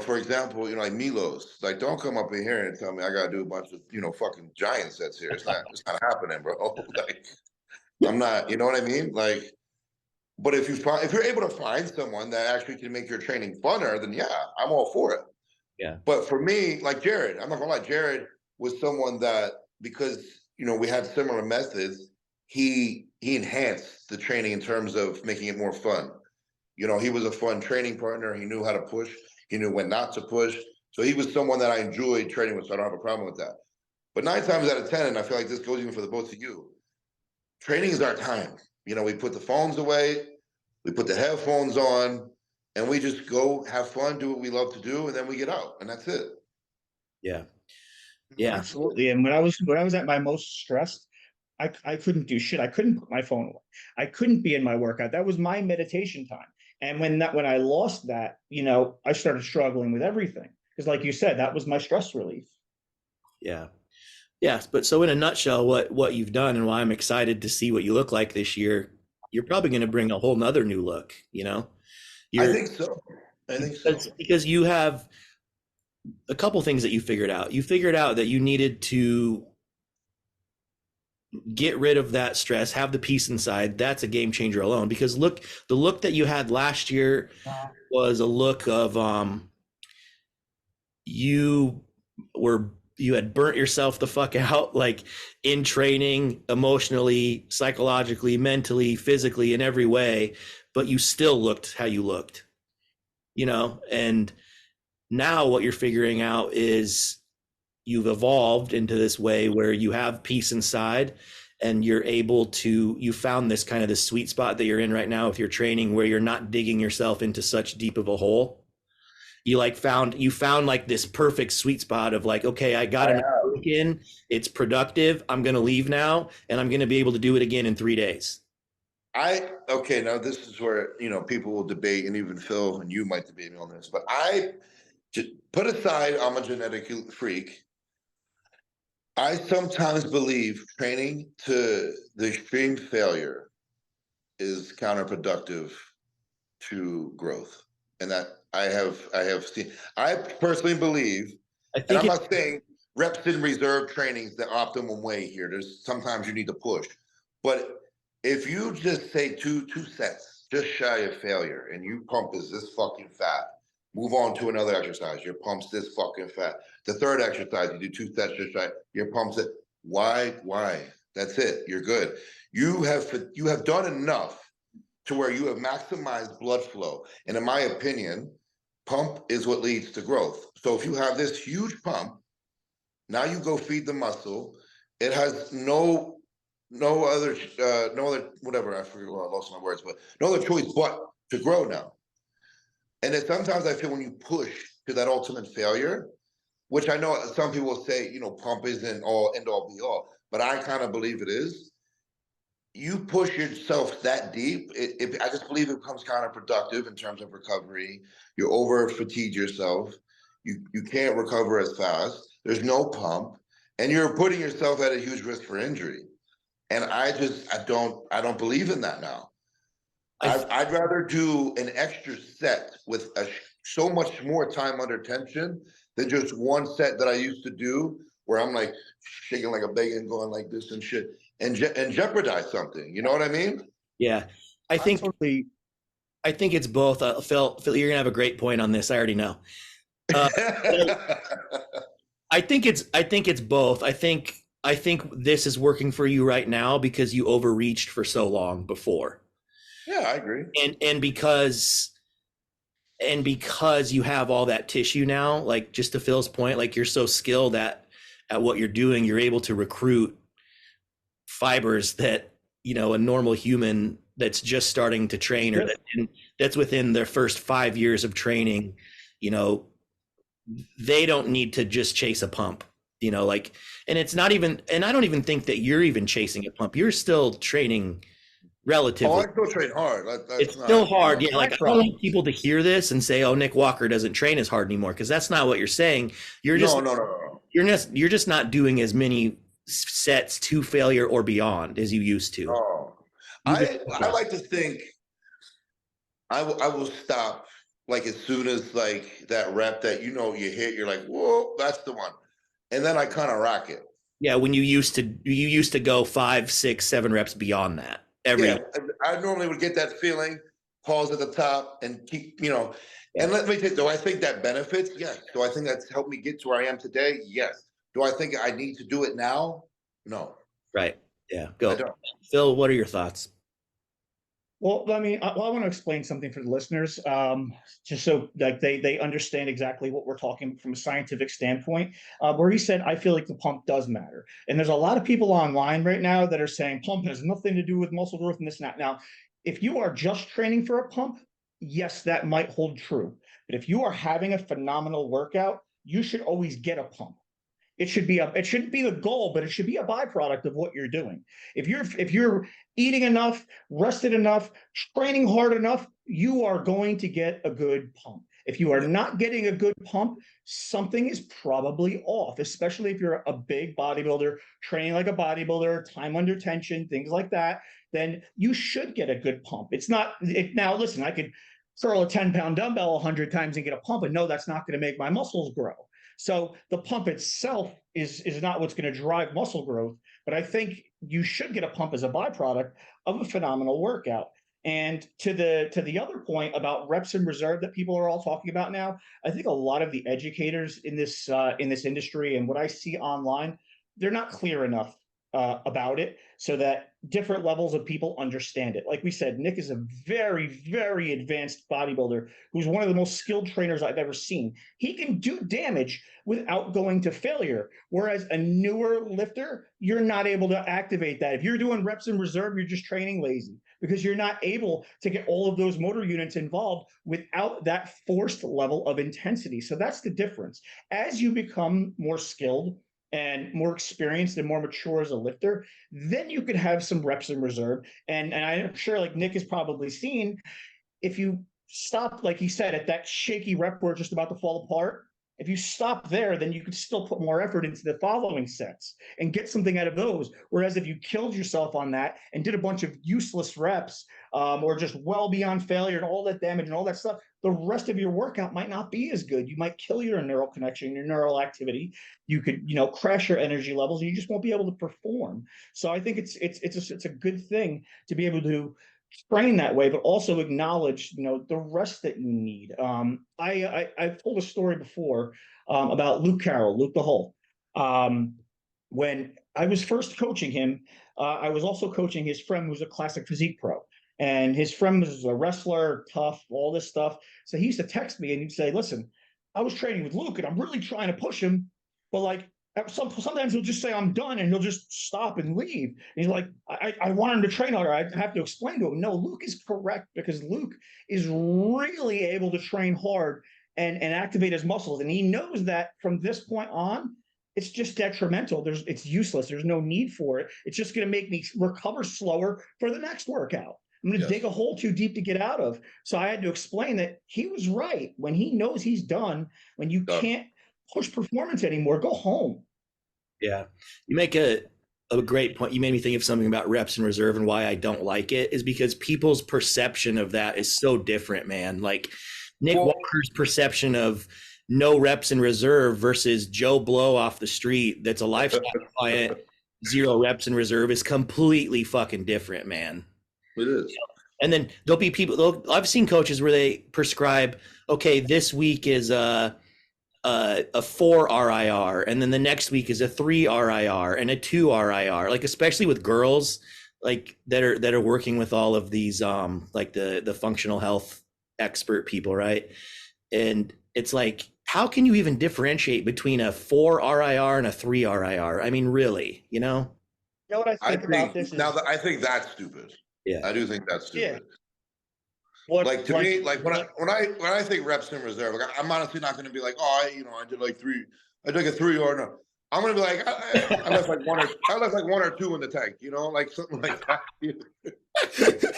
for example, like Milos, like don't come up in here and tell me I gotta do a bunch of, fucking giant sets here. It's not happening, bro. Like I'm not, you know what I mean? Like, but if you're able to find someone that actually can make your training funner, then yeah, I'm all for it. Yeah. But for me, like Jared, I'm not gonna lie, Jared was someone that because we had similar methods, he enhanced the training in terms of making it more fun. He was a fun training partner. He knew how to push. He knew when not to push. So he was someone that I enjoyed training with. So I don't have a problem with that. But 9 times out of 10, and I feel like this goes even for the both of you, training is our time. We put the phones away, we put the headphones on, and we just go have fun, do what we love to do, and then we get out, and that's it. Yeah. Yeah. Absolutely. And when I was at my most stressed, I couldn't do shit. I couldn't put my phone away. I couldn't be in my workout. That was my meditation time. And when I lost that, I started struggling with everything. Because like you said, that was my stress relief. Yeah. Yes. But so in a nutshell, what you've done and why I'm excited to see what you look like this year, you're probably going to bring a whole nother new look, I think so. Because you have a couple things that you figured out. You figured out that you needed to get rid of that stress, have the peace inside. That's a game changer alone. Because the look that you had last year was a look of you had burnt yourself the fuck out, like in training, emotionally, psychologically, mentally, physically, in every way, but you still looked how you looked, and now what you're figuring out is you've evolved into this way where you have peace inside and you're able to, you found this kind of the sweet spot that you're in right now with your training where you're not digging yourself into such deep of a hole. You found like this perfect sweet spot of like, okay, I got enough work in, it's productive. I'm going to leave now and I'm going to be able to do it again in 3 days. Okay, now this is where, people will debate, and even Phil and you might debate me on this, but I just put aside, I'm a genetic freak. I sometimes believe training to the extreme failure is counterproductive to growth. And that I have seen, I personally believe, and I'm not saying reps in reserve training is the optimum way here. There's sometimes you need to push, but if you just say two sets, just shy of failure, and you pump is this fucking fat, move on to another exercise, your pump's this fucking fat. The third exercise, you do 2 sets just shy, your pump's it. Why? That's it. You're good. You have done enough to where you have maximized blood flow. And in my opinion, pump is what leads to growth. So if you have this huge pump, now you go feed the muscle. It has no other whatever, I forget, I lost my words, but no other choice but to grow now. And then sometimes I feel when you push to that ultimate failure, which I know some people will say, pump isn't all end all be all, but I kind of believe it is. You push yourself that deep, I just believe it becomes counterproductive in terms of recovery. You over fatigue yourself. You can't recover as fast. There's no pump, and you're putting yourself at a huge risk for injury. And I don't believe in that now. I'd rather do an extra set with so much more time under tension than just one set that I used to do where I'm like shaking like a bacon, going like this and shit, and jeopardize something. You know what I mean? Yeah, I think it's both. Phil, you're gonna have a great point on this. I already know. I think it's both. I think this is working for you right now because you overreached for so long before. Yeah, I agree. And because you have all that tissue now, like just to Phil's point, like you're so skilled at what you're doing, you're able to recruit fibers that, you know, a normal human that's just starting to train, or that's within their first 5 years of training, you know, they don't need to just chase a pump, you know, like, and it's not even, and I don't even think that you're even chasing a pump. You're still training relatively. Oh, I still train hard. It's still hard. Yeah. Like, I don't want people to hear this and say, oh, Nick Walker doesn't train as hard anymore. Cause that's not what you're saying. You're just, no. You're just not doing as many sets to failure or beyond as you used to. Oh, I like to think I will stop like as soon as like that rep that, you know, you hit, you're like, whoa, that's the one. And then I kind of rock it. Yeah. When you used to go 5, 6, 7 reps beyond that. I normally would get that feeling, pause at the top and keep, you know, and let me think, do I think that benefits? Yes. Do I think that's helped me get to where I am today? Yes. Do I think I need to do it now? No. Right. Yeah. Go. Phil, what are your thoughts? Well, I mean, I want to explain something for the listeners, just so like they understand exactly what we're talking from a scientific standpoint. Where he said, "I feel like the pump does matter," and there's a lot of people online right now that are saying pump has nothing to do with muscle growth and this and that. Now, if you are just training for a pump, yes, that might hold true. But if you are having a phenomenal workout, you should always get a pump. It shouldn't be the goal, but it should be a byproduct of what you're doing. If you're eating enough, rested enough, training hard enough, you are going to get a good pump. If you are not getting a good pump, something is probably off, especially if you're a big bodybuilder, training like a bodybuilder, time under tension, things like that, then you should get a good pump. Now listen, I could curl a 10-pound dumbbell 100 times and get a pump, and no, that's not going to make my muscles grow. So the pump itself is not what's going to drive muscle growth, but I think you should get a pump as a byproduct of a phenomenal workout. And to the other point about reps in reserve that people are all talking about now, I think a lot of the educators in this industry and what I see online, they're not clear enough about it so that different levels of people understand it. Like we said, Nick is a very, very advanced bodybuilder who's one of the most skilled trainers I've ever seen. He can do damage without going to failure. Whereas a newer lifter, you're not able to activate that. If you're doing reps in reserve, you're just training lazy because you're not able to get all of those motor units involved without that forced level of intensity. So that's the difference. As you become more skilled and more experienced and more mature as a lifter, then you could have some reps in reserve. And I'm sure like Nick has probably seen, if you stop, like he said, at that shaky rep where it's just about to fall apart, if you stop there, then you could still put more effort into the following sets and get something out of those. Whereas if you killed yourself on that and did a bunch of useless reps or just well beyond failure and all that damage and all that stuff, the rest of your workout might not be as good. You might kill your neural connection, your neural activity. You could, crash your energy levels, and you just won't be able to perform. So I think it's a good thing to be able to train that way, but also acknowledge, the rest that you need. I've told a story before about Luke Carroll, Luke the Hole. When I was first coaching him, I was also coaching his friend who's a classic physique pro. And his friend was a wrestler, tough, all this stuff. So he used to text me and he'd say, listen, I was training with Luke and I'm really trying to push him, but like sometimes he'll just say I'm done and he'll just stop and leave. And he's like, I want him to train harder. I have to explain to him, no, Luke is correct because Luke is really able to train hard and activate his muscles. And he knows that from this point on, it's just detrimental. It's useless. There's no need for it. It's just going to make me recover slower for the next workout. I'm going to dig a hole too deep to get out of. So I had to explain that he was right. When he knows he's done, when you can't push performance anymore, go home. Yeah. You make a great point. You made me think of something about reps in reserve and why I don't like it is because people's perception of that is so different, man. Like Nick Walker's perception of no reps in reserve versus Joe Blow off the street that's a lifestyle client, 0 reps in reserve is completely fucking different, man. It is. And then there'll be people, I've seen coaches where they prescribe, okay, this week is a 4 RIR, and then the next week is a 3 RIR and a 2 RIR. Like, especially with girls, like that are working with all of these like the functional health expert people, right? And it's like, how can you even differentiate between a 4 RIR and a 3 RIR? I mean, really, you know? You know what I I think about this think now is, that I think that's stupid. Yeah. I do think that's yeah, stupid. what Like to me, like when like, I think reps in reserve, like I'm honestly not going to be like, oh, I did like three, I did like a 3 or no. I'm gonna be like, I left like one or two in the tank, like something like that.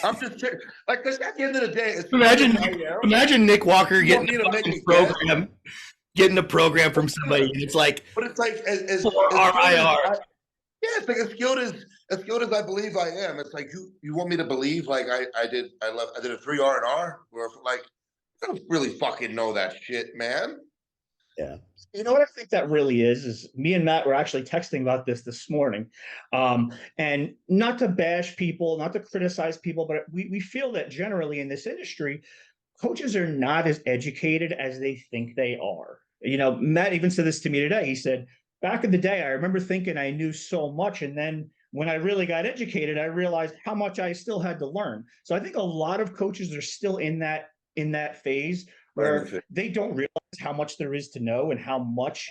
I'm just like, because at the end of the day, it's Imagine Nick Walker you want getting me to a make fucking a guess, program, getting a program from somebody, and it's like but it's like as 4 skilled as RIR. yeah, it's like as skilled as I believe I am. It's like you want me to believe like I did a 3 R&R, or like I don't really fucking know that shit, man. Yeah. you know what I think that really is me and Matt were actually texting about this morning. And not to bash people, not to criticize people, but we feel that generally in this industry, coaches are not as educated as they think they are. Matt even said this to me today. He said, back in the day, I remember thinking I knew so much. And then when I really got educated, I realized how much I still had to learn. So I think a lot of coaches are still in that phase where they don't realize how much there is to know and how much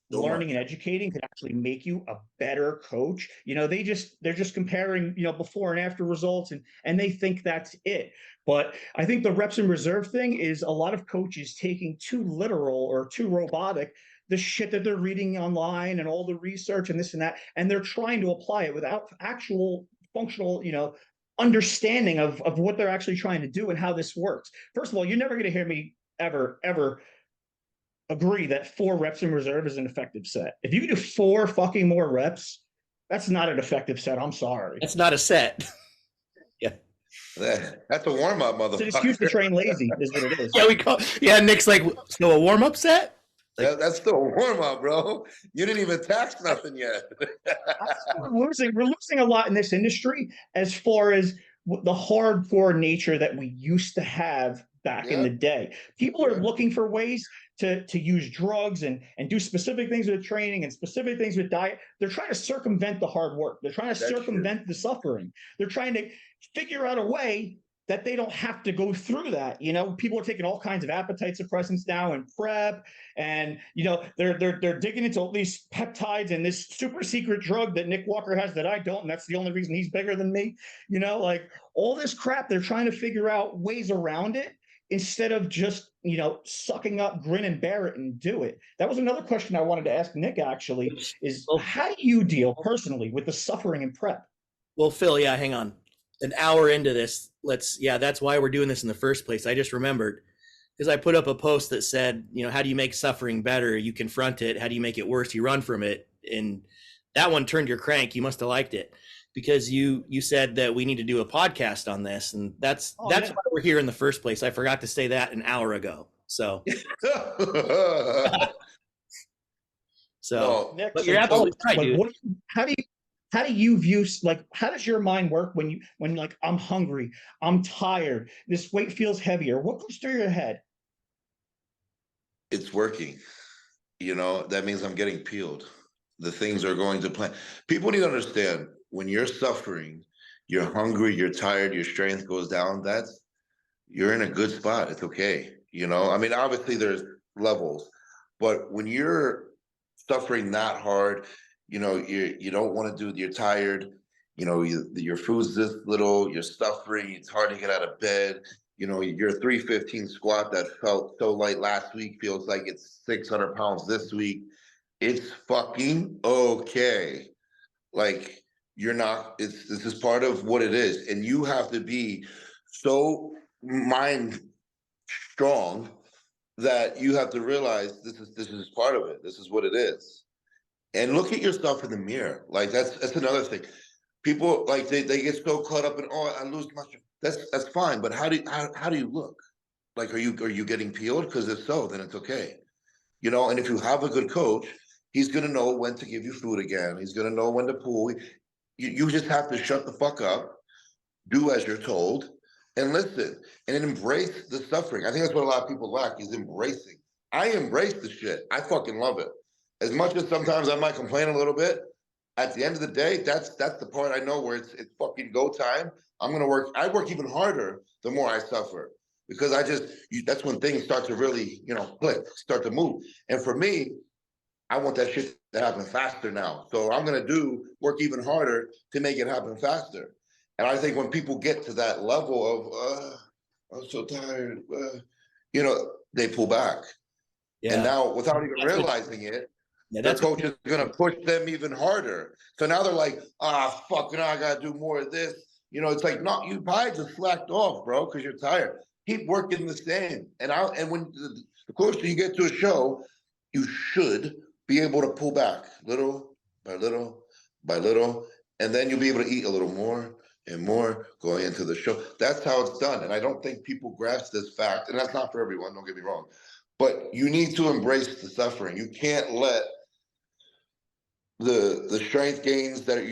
learning and educating could actually make you a better coach. They're just comparing, before and after results, and they think that's it. But I think the reps and reserve thing is a lot of coaches taking too literal or too robotic the shit that they're reading online and all the research and this and that, and they're trying to apply it without actual functional, understanding of what they're actually trying to do and how this works. First of all, you're never going to hear me ever agree that 4 reps in reserve is an effective set. If you can do 4 fucking more reps, that's not an effective set. I'm sorry. That's not a set. Yeah. That's a warm-up, motherfucker. It's an excuse to train lazy, is what it is. Yeah, Nick's like, so a warm-up set? Like, that's still a warm-up, bro. You didn't even tax nothing yet. We're losing a lot in this industry as far as the hardcore nature that we used to have back in the day. People are looking for ways to use drugs and do specific things with training and specific things with diet. They're trying to circumvent the hard work. They're trying to circumvent the suffering. They're trying to figure out a way that they don't have to go through that. People are taking all kinds of appetite suppressants now and prep, and they're digging into all these peptides and this super secret drug that Nick Walker has that I don't, and that's the only reason he's bigger than me. Like all this crap, they're trying to figure out ways around it instead of just sucking up, grin and bear it and do it. That was another question I wanted to ask Nick, actually, is how do you deal personally with the suffering and prep? Well, Phil, yeah, hang on. An hour into this, that's why we're doing this in the first place. I just remembered because I put up a post that said, how do you make suffering better? You confront it. How do you make it worse? You run from it. And that one turned your crank. You must have liked it because you said that we need to do a podcast on this. And that's why we're here in the first place. I forgot to say that an hour ago. So, Nick, but you're absolutely right, dude. How do you view, like, how does your mind work when like, I'm hungry, I'm tired, this weight feels heavier? What goes through your head? It's working. That means I'm getting peeled. The things are going to plan. People need to understand when you're suffering, you're hungry, you're tired, your strength goes down. You're in a good spot. It's okay. I mean, obviously there's levels, but when you're suffering that hard, you don't want to do it, you're tired, your food's this little, you're suffering, it's hard to get out of bed, your 315 squat that felt so light last week feels like it's 600 pounds this week. It's fucking okay. Like, this is part of what it is, and you have to be so mind strong that you have to realize this is part of it. This is what it is. And look at yourself in the mirror. Like that's another thing. People like they get so caught up in, I lose my strength. That's fine, but how do you look? Like, are you getting peeled? Because if so, then it's okay. And if you have a good coach, he's gonna know when to give you food again. He's gonna know when to pull. You just have to shut the fuck up, do as you're told, and listen, and then embrace the suffering. I think that's what a lot of people lack, is embracing. I embrace the shit. I fucking love it. As much as sometimes I might complain a little bit, at the end of the day, that's the part I know where it's fucking go time. I'm gonna work. I work even harder the more I suffer because that's when things start to really, click, start to move. And for me, I want that shit to happen faster now. So I'm gonna work even harder to make it happen faster. And I think when people get to that level of I'm so tired, they pull back. And Yeah. now, without even That's what, realizing it, yeah, their that's what, coach is going to push them even harder. So now they're like, fuck, now I got to do more of this. It's like, no, you probably just slacked off, bro, because you're tired. Keep working the same. And when the closer you get to a show, you should be able to pull back little by little by little. And then you'll be able to eat a little more and more going into the show. That's how it's done. And I don't think people grasp this fact. And that's not for everyone, don't get me wrong. But you need to embrace the suffering. You can't let the strength gains that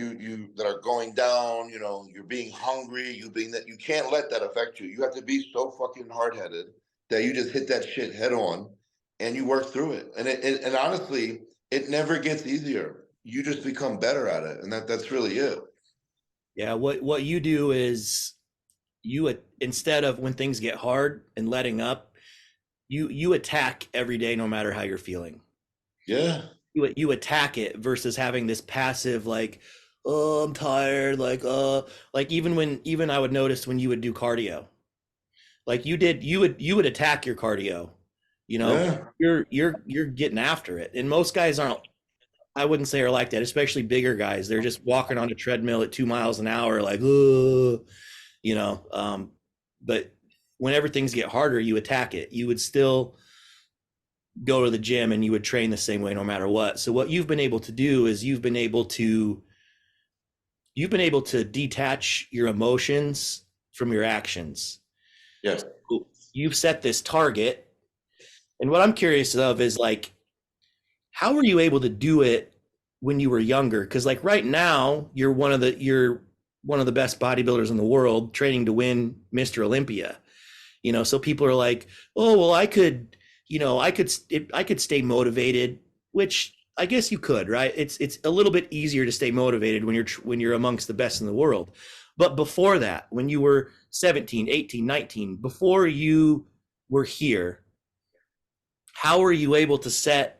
that are going down, you're being hungry, you can't let that affect you. You have to be so fucking hard-headed that you just hit that shit head on and you work through it. And honestly, it never gets easier. You just become better at it. And that's really it. yeah, what you do is instead of when things get hard and letting up, you attack every day no matter how you're feeling. Yeah. You attack it versus having this passive like, oh, I'm tired, like even I would notice when you would do cardio, like you would attack your cardio, Yeah. you're getting after it. And most guys aren't, I wouldn't say are like that, especially bigger guys. They're just walking on a treadmill at 2 miles an hour, like, oh, but whenever things get harder, you attack it. You would still go to the gym and you would train the same way no matter what. So what you've been able to do is you've been able to detach your emotions from your actions. Yes. You've set this target. And what I'm curious of is like, how were you able to do it when you were younger? Because like right now, you're one of the best bodybuilders in the world, training to win Mr. Olympia. So people are like, oh well, I could stay motivated, which I guess you could, right? It's a little bit easier to stay motivated when you're amongst the best in the world. But before that, when you were 17, 18, 19, before you were here, how were you able to set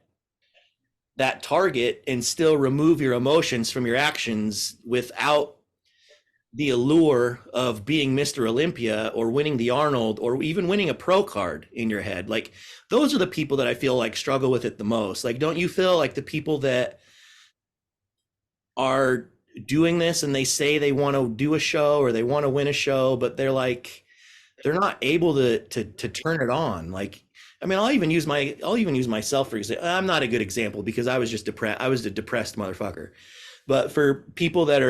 that target and still remove your emotions from your actions without the allure of being Mr. Olympia or winning the Arnold or even winning a pro card in your head? Like, those are the people that I feel like struggle with it the most. Like, don't you feel like the people that are doing this and they say they want to do a show or they want to win a show, but they're not able to turn it on? Like, I mean, I'll even use myself for example. I'm not a good example because I was just depressed. I was a depressed motherfucker. But for people that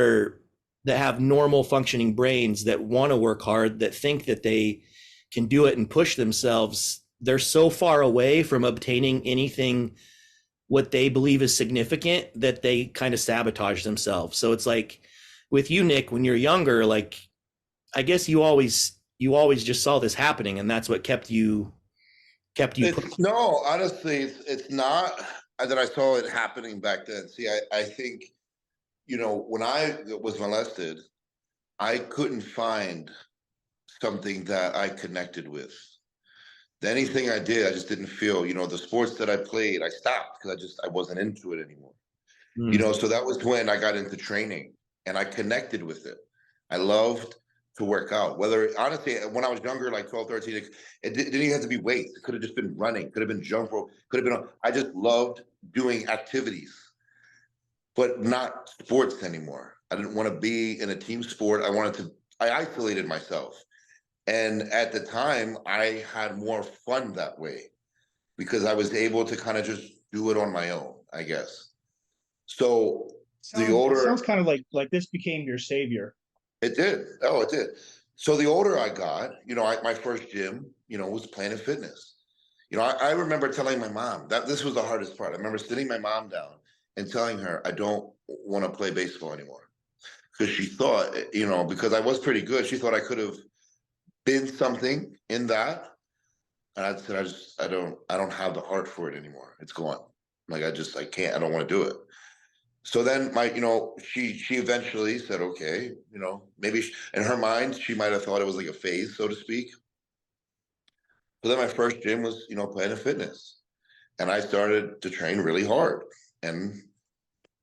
have normal functioning brains, that want to work hard, that think that they can do it and push themselves, they're so far away from obtaining anything what they believe is significant that they kind of sabotage themselves. So it's like with you, Nick, when you're younger, like, I guess you always just saw this happening and that's what kept you. No, honestly, it's not that I saw it happening back then. See, I think, when I was molested, I couldn't find something that I connected with. Anything I did, I just didn't feel, the sports that I played, I stopped because I wasn't into it anymore. So that was when I got into training and I connected with it. I loved to work out. Whether, honestly, when I was younger, like 12, 13, it didn't even have to be weights. It could have just been running, could have been jump rope, could have been, I just loved doing activities, but not sports anymore. I didn't want to be in a team sport. I isolated myself. And at the time, I had more fun that way because I was able to kind of just do it on my own, I guess. So It sounds kind of like this became your savior. It did. Oh, it did. So the older I got, my first gym, was Planet Fitness. I remember telling my mom that this was the hardest part. I remember sitting my mom down and telling her I don't want to play baseball anymore because she thought, because I was pretty good, she thought I could have been something in that. And I said, I don't have the heart for it anymore. It's gone. Like, I can't, I don't want to do it. So then she eventually said, okay, maybe in her mind, she might have thought it was like a phase, so to speak. So then my first gym was, Planet Fitness. And I started to train really hard. And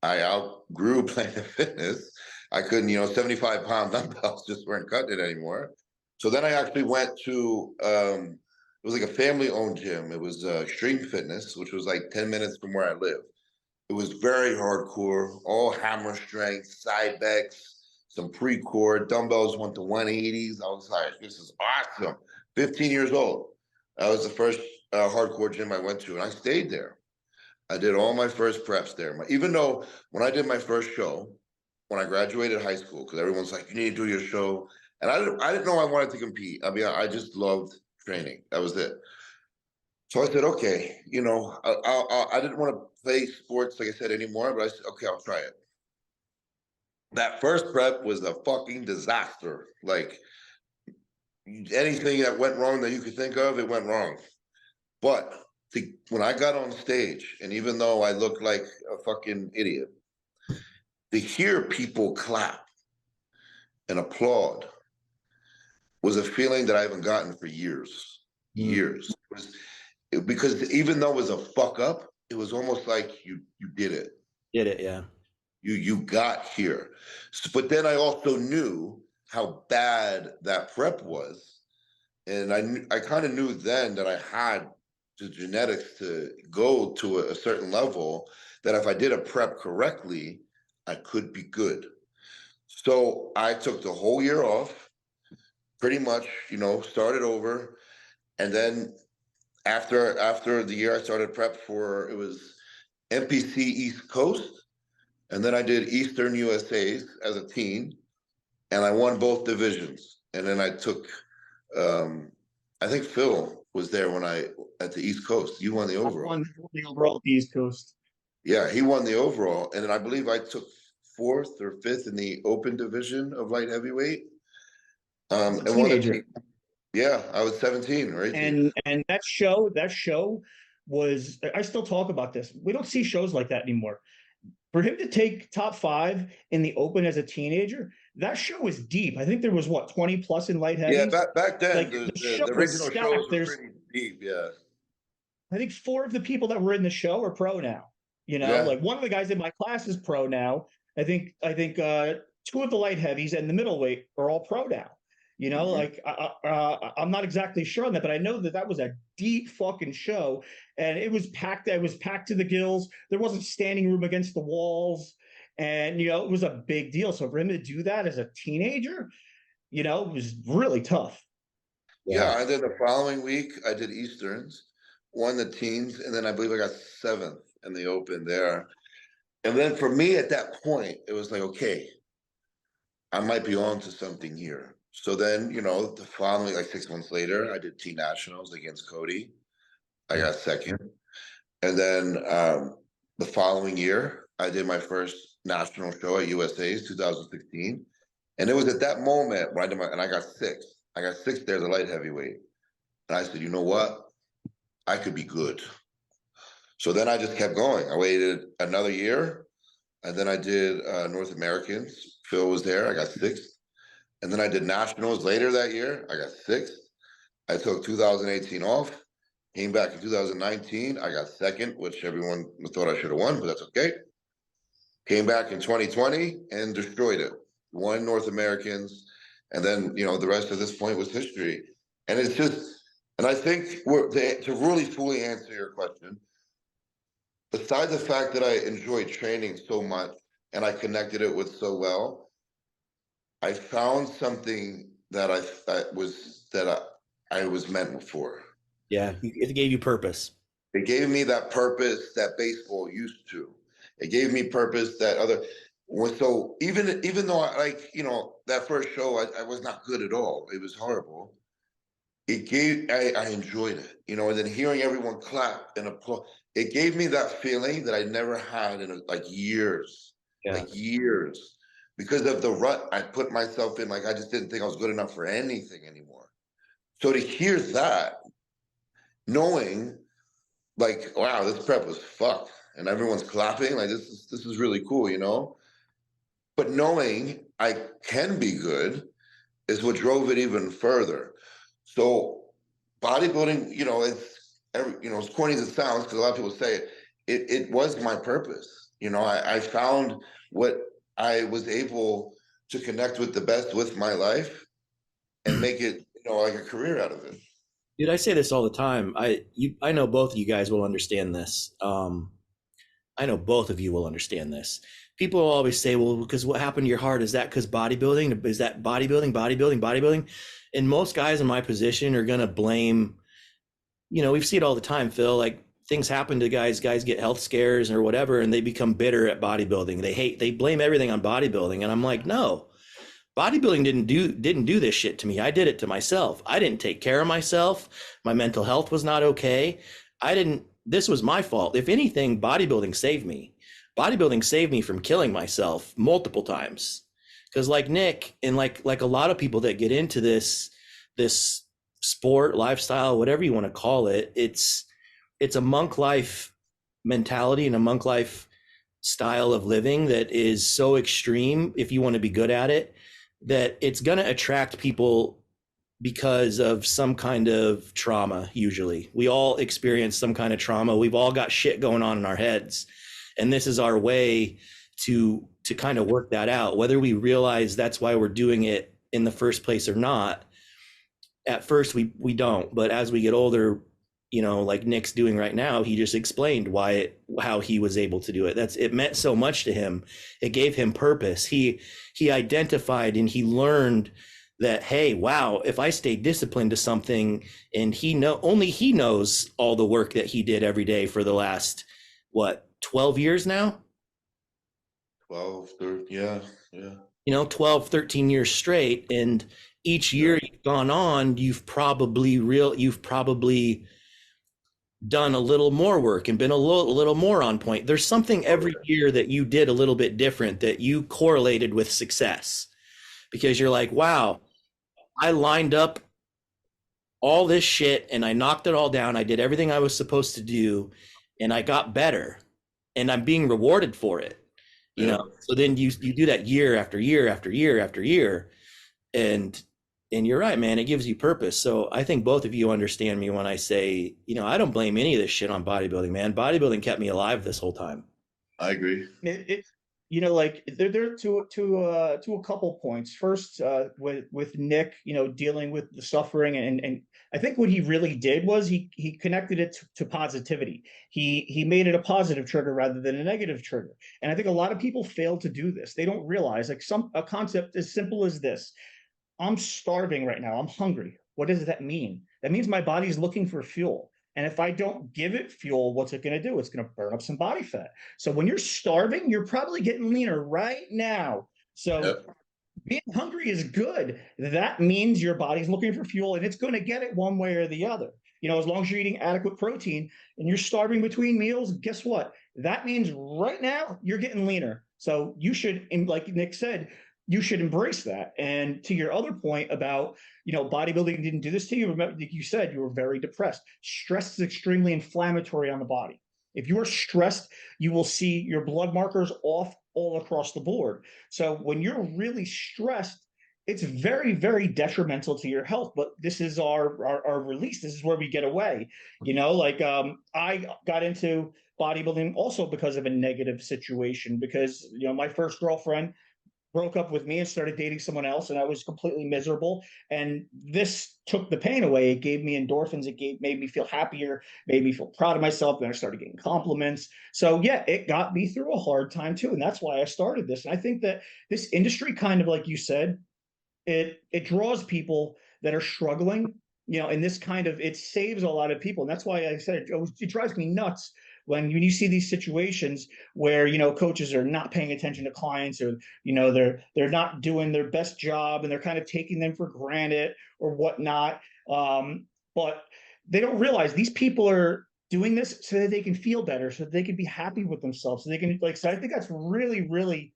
I outgrew Planet Fitness. I couldn't, 75-pound dumbbells just weren't cutting it anymore. So then I actually went to, it was like a family-owned gym. It was Extreme Fitness, which was like 10 minutes from where I live. It was very hardcore, all hammer strength, side backs, some pre-core, dumbbells went to 180s. I was like, this is awesome. 15 years old. That was the first hardcore gym I went to, and I stayed there. I did all my first preps there. Even though when I did my first show, when I graduated high school, because everyone's like, you need to do your show. And I didn't know I wanted to compete. I mean, I just loved training. That was it. So I said, okay, I didn't want to play sports, like I said, anymore, but I said, okay, I'll try it. That first prep was a fucking disaster. Like anything that went wrong that you could think of, it went wrong. But when I got on stage, and even though I looked like a fucking idiot, to hear people clap and applaud was a feeling that I haven't gotten for years. Years. Because even though it was a fuck up, it was almost like you did it. Did it, yeah. You got here. But then I also knew how bad that prep was. And I kind of knew then that I had the genetics to go to a certain level, that if I did a prep correctly, I could be good. So I took the whole year off, pretty much, started over. And then after the year, I started prep for, it was NPC East Coast. And then I did Eastern USA's as a teen, and I won both divisions. And then I took, I think Phil was there at the East Coast. You won the overall. I won the overall at the East Coast. Yeah, he won the overall. And then I believe I took 4th or 5th in the open division of light heavyweight. And teenager. Yeah, I was 17 or 18. And that show was, I still talk about this. We don't see shows like that anymore. For him to take top 5 in the open as a teenager, that show was deep. I think there was 20 plus in light heavies. Yeah, back then, like, the original shows were pretty deep. Yeah, I think 4 of the people that were in the show are pro now. Like one of the guys in my class is pro now. I think 2 of the light heavies and the middleweight are all pro now. Like I'm not exactly sure on that, but I know that was a deep fucking show, and it was packed. It was packed to the gills. There wasn't standing room against the walls, and it was a big deal. So for him to do that as a teenager, it was really tough. Yeah, and then the following week I did Easterns, won the teens, and then I believe I got 7th in the open there. And then for me at that point, it was like, okay, I might be on to something here. So then, the following, like 6 months later, I did Teen Nationals against Cody. I got 2nd. And then the following year, I did my first national show at USA's 2016. And it was at that moment when and I got 6th. I got 6th there as a light heavyweight. And I said, you know what? I could be good. So then I just kept going. I waited another year. And then I did North Americans. Phil was there. I got 6th. And then I did nationals later that year. I got 6th. I took 2018 off. Came back in 2019. I got 2nd, which everyone thought I should have won, but that's okay. Came back in 2020 and destroyed it. Won North Americans. And then, the rest of this point was history. And it's just, and I think to really fully answer your question, besides the fact that I enjoyed training so much and I connected it with so well, I found something that I was meant for. Yeah, it gave you purpose. It gave me that purpose that baseball used to. It gave me purpose that other. So even though that first show I was not good at all. It was horrible. I enjoyed it, and then hearing everyone clap and applaud. It gave me that feeling that I never had in years, years. Because of the rut I put myself in, I just didn't think I was good enough for anything anymore. So to hear that, knowing, wow, this prep was fucked. and everyone's clapping, like this is really cool, you know. But knowing I can be good is what drove it even further. So bodybuilding, you know, as corny as it sounds, because a lot of people say it was my purpose. You know, I found what I was able to connect with the best with my life and make it, you know, like a career out of it. Dude, I say this all the time. I know both of you guys will understand this. I know both of you will understand this. People will always say, well, because what happened to your heart? Is that because bodybuilding? Is that bodybuilding? And most guys in my position are going to blame, you know, we see it all the time, Phil, like things happen to guys get health scares or whatever, and they become bitter at bodybuilding. They blame everything on bodybuilding. And I'm like, no, bodybuilding didn't do this shit to me. I did it to myself. I didn't take care of myself. My mental health was not okay. This was my fault. If anything, bodybuilding saved me. Bodybuilding saved me from killing myself multiple times. Because like Nick and like a lot of people that get into this sport, lifestyle, whatever you want to call it, it's a monk life mentality and a monk life style of living that is so extreme, if you want to be good at it, that it's going to attract people because of some kind of trauma. Usually we all experience some kind of trauma. We've all got shit going on in our heads, and this is our way to kind of work that out, whether we realize that's why we're doing it in the first place or not. At first we don't, but as we get older, you know, like Nick's doing right now, he just explained how he was able to do it. It meant so much to him. It gave him purpose. He identified and he learned that, hey, wow, if I stay disciplined to something, and only he knows all the work that he did every day for the last, 12 years now? 12, 13, yeah. You know, 12, 13 years straight. And each year you've gone on, you've probably done a little more work and been a little more on point. There's something every year that you did a little bit different that you correlated with success, because you're like, wow, I lined up all this shit and I knocked it all down. I did everything I was supposed to do and I got better and I'm being rewarded for it. You know, so then you do that year after year after year after year. And you're right, man, it gives you purpose. So I think both of you understand me when I say, you know, I don't blame any of this shit on bodybuilding, man. Bodybuilding kept me alive this whole time. I agree. You know, like there to a couple points. First, with Nick, you know, dealing with the suffering, and I think what he really did was he connected it to positivity. He made it a positive trigger rather than a negative trigger. And I think a lot of people fail to do this. They don't realize, like, a concept as simple as this: I'm starving right now. I'm hungry. What does that mean? That means my body's looking for fuel. And if I don't give it fuel, what's it going to do? It's going to burn up some body fat. So when you're starving, you're probably getting leaner right now. So being hungry is good. That means your body's looking for fuel, and it's going to get it one way or the other. You know, as long as you're eating adequate protein and you're starving between meals, guess what? That means right now you're getting leaner. So you should, like Nick said, you should embrace that. And to your other point about, you know, bodybuilding didn't do this to you. Remember, like you said, you were very depressed. Stress is extremely inflammatory on the body. If you are stressed, you will see your blood markers off all across the board. So when you're really stressed, it's very, very detrimental to your health. But this is our release. This is where we get away. You know, like I got into bodybuilding also because of a negative situation, because, you know, my first girlfriend broke up with me and started dating someone else, and I was completely miserable. And this took the pain away. It gave me endorphins. Made me feel happier, made me feel proud of myself. Then I started getting compliments. So yeah, it got me through a hard time too. And that's why I started this. And I think that this industry, kind of like you said, it draws people that are struggling, you know, and this kind of, it saves a lot of people. And that's why I said it drives me nuts when you see these situations where, you know, coaches are not paying attention to clients, or, you know, they're not doing their best job and they're kind of taking them for granted or whatnot. But they don't realize these people are doing this so that they can feel better, so that they can be happy with themselves, so they can, like, so I think that's really, really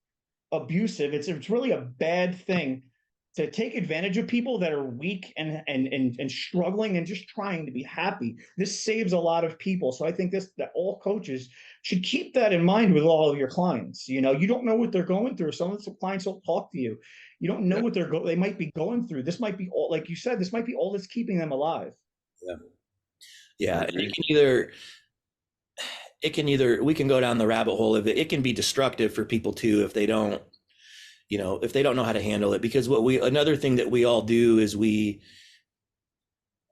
abusive. It's really a bad thing to take advantage of people that are weak and struggling and just trying to be happy. This saves a lot of people. So I think that all coaches should keep that in mind with all of your clients. You know, you don't know what they're going through. Some of the clients don't talk to you. You don't know what they might be going through. This might be all, like you said, this might be all that's keeping them alive. Yeah. Yeah. It can either we can go down the rabbit hole of it. It can be destructive for people too if they don't, if they don't know how to handle it. Because another thing that we all do is we're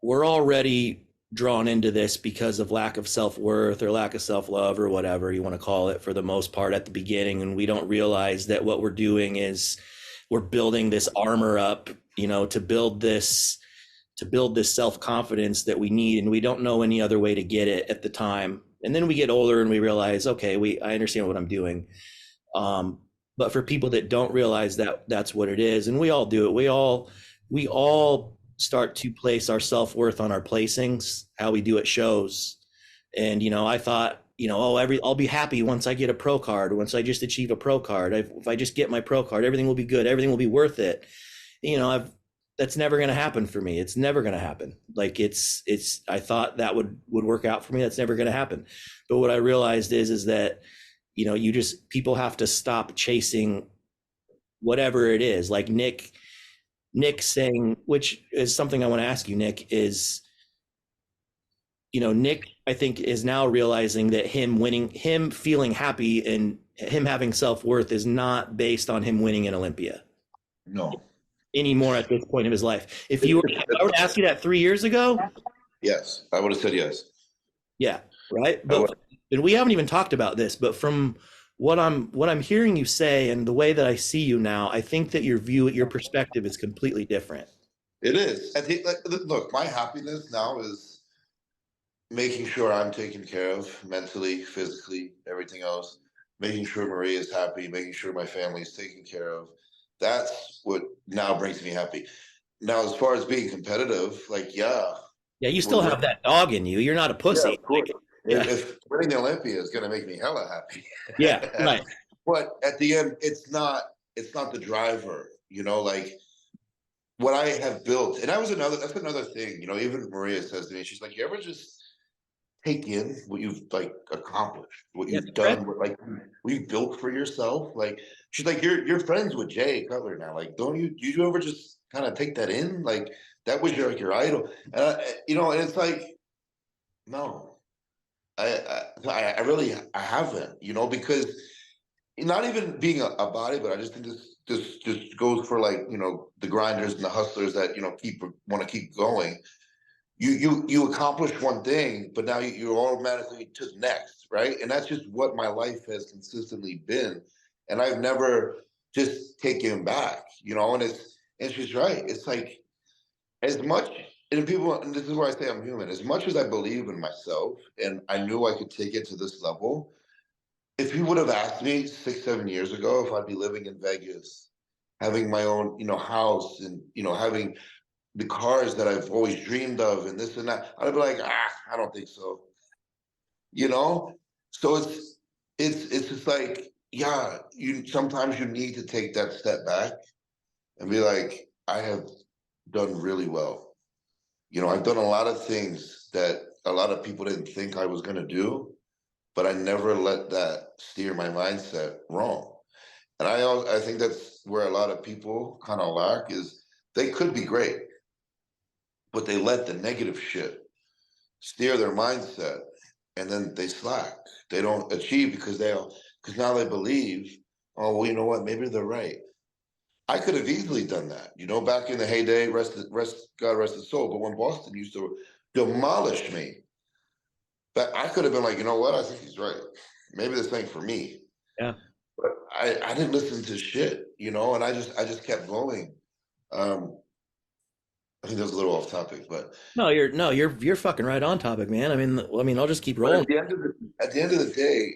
already drawn into this because of lack of self-worth or lack of self-love or whatever you want to call it for the most part at the beginning. And we don't realize that what we're doing is we're building this armor up, to build this self-confidence that we need. And we don't know any other way to get it at the time. And then we get older and we realize, okay, I understand what I'm doing. But for people that don't realize that that's what it is, and we all do it, we all start to place our self-worth on our placings, how we do at shows. And, I thought, I'll be happy once I get a pro card, once I just achieve a pro card. If I just get my pro card, everything will be good. Everything will be worth it. That's never going to happen for me. It's never going to happen. Like I thought that would work out for me. That's never going to happen. But what I realized is that, people have to stop chasing whatever it is. Like Nick saying, which is something I want to ask you, Nick, is, Nick, I think, is now realizing that him feeling happy and him having self-worth is not based on him winning an Olympia. No. Anymore at this point of his life. If I were to ask you that 3 years ago, yes, I would have said yes. Yeah, right. But and we haven't even talked about this, but from what I'm hearing you say and the way that I see you now, I think that your perspective is completely different. It is. I think, look, my happiness now is making sure I'm taken care of mentally, physically, everything else. Making sure Maria is happy, making sure my family is taken care of. That's what now brings me happy. Now, as far as being competitive, yeah, you still have that dog in you. You're not a pussy. Yeah, of course. If winning the Olympia is going to make me hella happy. Yeah, right. But at the end, it's not the driver, what I have built. And that's another thing, even Maria says to me, she's like, you ever just take in what you've accomplished, what you've done, what you've built for yourself? She's like, you're friends with Jay Cutler now. Don't you ever just kind of take that in? That was your idol. And and it's no. I really haven't, because not even being a body, but I just think this just goes for the grinders and the hustlers that want to keep going. You accomplish one thing, but now you're automatically to the next, right? And that's just what my life has consistently been, and I've never just taken back, and she's right. It's as much. And and this is where I say I'm human. As much as I believe in myself and I knew I could take it to this level, if you would have asked me 6-7 years ago if I'd be living in Vegas, having my own, house and, having the cars that I've always dreamed of and this and that, I'd be like, I don't think so. So it's just sometimes you need to take that step back and be like, I have done really well. I've done a lot of things that a lot of people didn't think I was going to do, but I never let that steer my mindset wrong. And I think that's where a lot of people kind of lack is they could be great, but they let the negative shit steer their mindset and then they slack. They don't achieve because now they believe, oh, well, you know what? Maybe they're right. I could have easily done that, back in the heyday, God rest his soul. But when Boston used to demolish me, but I could have been like, you know what? I think he's right. Maybe this ain't for me. Yeah. But I didn't listen to shit, and I just kept going. I think that was a little off topic, but you're fucking right on topic, man. I mean, I'll just keep rolling. At the end of the day,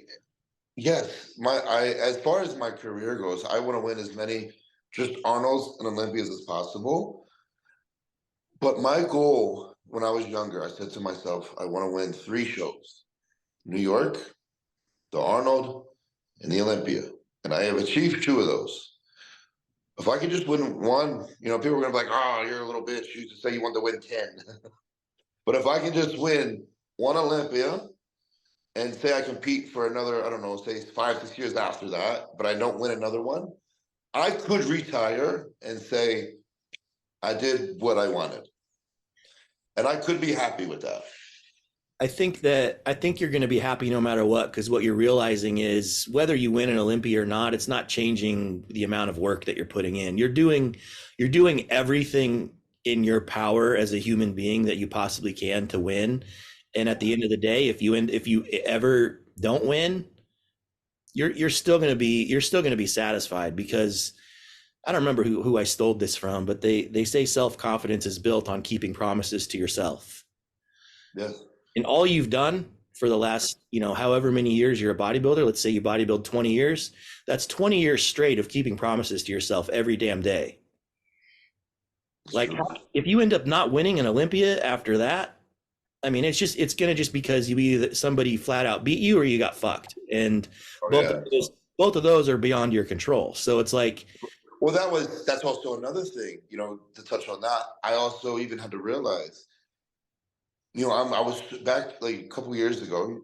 yes, as far as my career goes, I want to win as many just Arnold's and Olympias as possible. But my goal when I was younger, I said to myself, I want to win 3 shows: New York, the Arnold, and the Olympia. And I have achieved 2 of those. If I could just win one, people are gonna be like, "Oh, you're a little bitch. You used to say you wanted to win 10." But if I can just win one Olympia and say I compete for another, I don't know, say 5, 6 years after that, but I don't win another one, I could retire and say I did what I wanted, and I could be happy with that. I think you're going to be happy no matter what, because what you're realizing is whether you win an Olympia or not, it's not changing the amount of work that you're putting in. You're doing everything in your power as a human being that you possibly can to win. And at the end of the day, if you ever don't win, you're still going to be satisfied, because I don't remember who I stole this from, but they say self-confidence is built on keeping promises to yourself. Yes. And all you've done for the last, however many years you're a bodybuilder, let's say you bodybuild 20 years, that's 20 years straight of keeping promises to yourself every damn day. Like, if you end up not winning an Olympia after that, I mean, it's going to just because somebody flat out beat you or you got fucked. And both of those are beyond your control. So it's like, well, that's also another thing, to touch on that. I also even had to realize, I was back like a couple of years ago,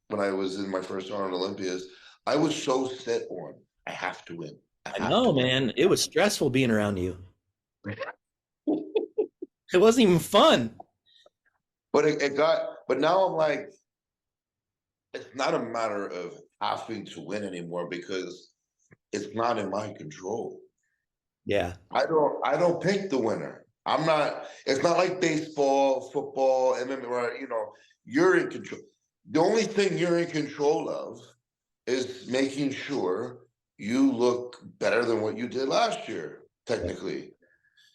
when I was in my first round of Olympias, I was so set on, I have to win. I know, man. It was stressful being around you. It wasn't even fun. But but now I'm like, it's not a matter of having to win anymore, because it's not in my control. Yeah. I don't pick the winner. It's not like baseball, football, MMA, where, you're in control. The only thing you're in control of is making sure you look better than what you did last year, technically.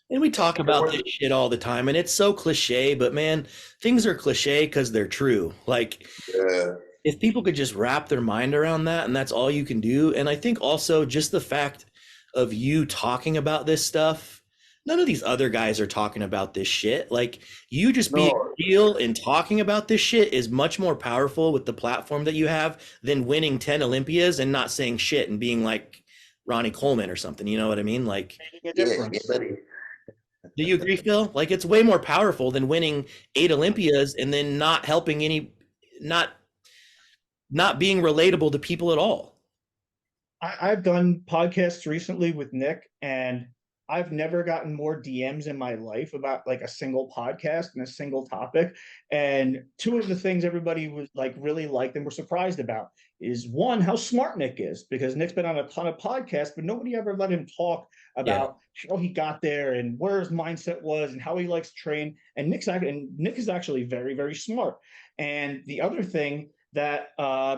And we talk about this shit all the time, and it's so cliche, but man, things are cliche because they're true. Like, if people could just wrap their mind around that, and that's all you can do. And I think also just the fact of you talking about this stuff, none of these other guys are talking about this shit. Like, you just being real and talking about this shit is much more powerful with the platform that you have than winning 10 Olympias and not saying shit and being like Ronnie Coleman or something. You know what I mean? Like, do you agree, Phil? Like, it's way more powerful than winning 8 Olympias and then not helping not being relatable to people at all. I've done podcasts recently with Nick, and I've never gotten more DMs in my life about like a single podcast and a single topic. And two of the things everybody was like really liked and were surprised about is, one, how smart Nick is, because Nick's been on a ton of podcasts, but nobody ever let him talk about how he got there and where his mindset was and how he likes to train. And Nick is actually very, very smart. And the other thing that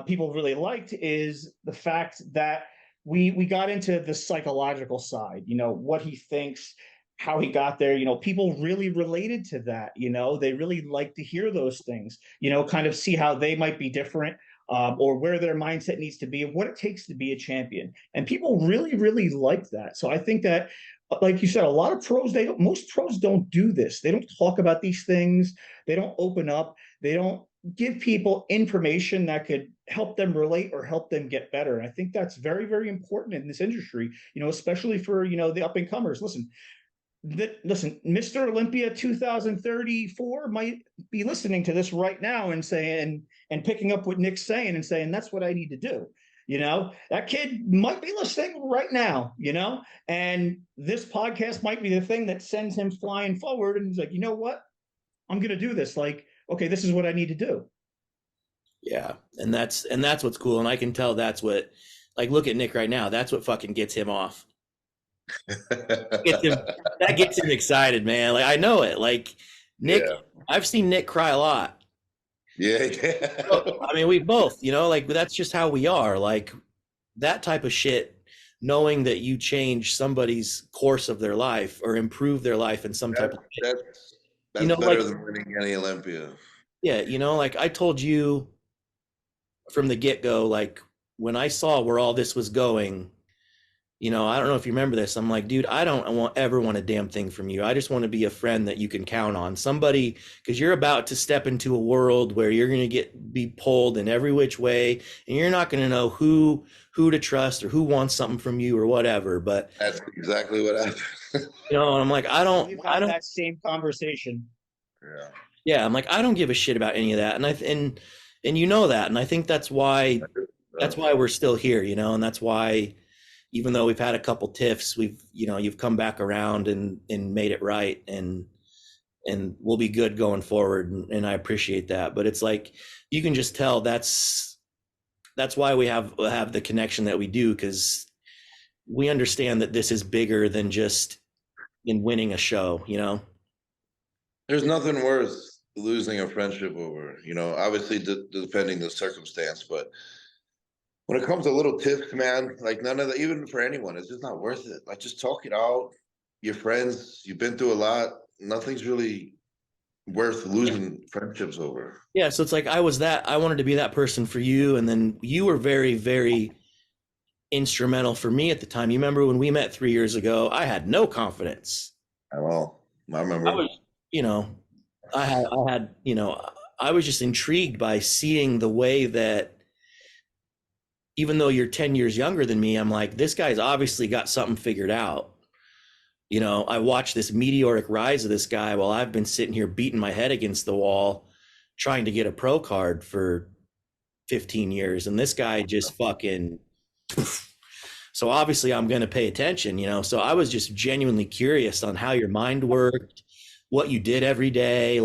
people really liked is the fact that we got into the psychological side, what he thinks, how he got there. People really related to that. They really like to hear those things, kind of see how they might be different, or where their mindset needs to be and what it takes to be a champion. And people really, really like that. So I think that, like you said, a lot of pros, most pros don't do this. They don't talk about these things. They don't open up. They don't give people information that could help them relate or help them get better. And I think that's very, very important in this industry, especially for, the up and comers. Listen, Mr. Olympia 2034 might be listening to this right now and saying, and picking up what Nick's saying and saying, that's what I need to do. That kid might be listening right now, and this podcast might be the thing that sends him flying forward. And he's like, you know what? I'm going to do this. Like, okay, this is what I need to do. Yeah. And that's what's cool. And I can tell that's what, like, look at Nick right now. That's what fucking gets him off. That gets him excited, man. Like, I know it. Like, Nick, I've seen Nick cry a lot. Yeah. I mean, we both, like, that's just how we are. Like, that type of shit, knowing that you change somebody's course of their life or improve their life in some type of way. That's better than winning any Olympia. Yeah, like I told you from the get-go, like, when I saw where all this was going, I don't know if you remember this. I'm like, dude, I don't ever want a damn thing from you. I just want to be a friend that you can count on. Somebody, because you're about to step into a world where you're going to be pulled in every which way, and you're not going to know who to trust or who wants something from you or whatever. But That's exactly what happened. and I'm like, We've had that same conversation. Yeah. Yeah, I'm like, I don't give a shit about any of that, and and you know that, and I think that's why we're still here, and that's why, even though we've had a couple tiffs, you've come back around and made it right, and we'll be good going forward, and I appreciate that. But it's like you can just tell that's why we have the connection that we do, because we understand that this is bigger than just in winning a show, There's nothing worse losing a friendship over, obviously depending the circumstance, but when it comes to little tips, man, like none of that, even for anyone, it's just not worth it. Like just talk it out. Your friends, you've been through a lot. Nothing's really worth losing friendships over. Yeah, so it's like I wanted to be that person for you, and then you were very, very instrumental for me at the time. You remember when we met 3 years ago? I had no confidence. I remember. I was, I was just intrigued by seeing the way that, even though you're 10 years younger than me, I'm like, this guy's obviously got something figured out. I watched this meteoric rise of this guy while I've been sitting here beating my head against the wall trying to get a pro card for 15 years. And this guy just fucking, so obviously I'm going to pay attention, so I was just genuinely curious on how your mind worked, what you did every day,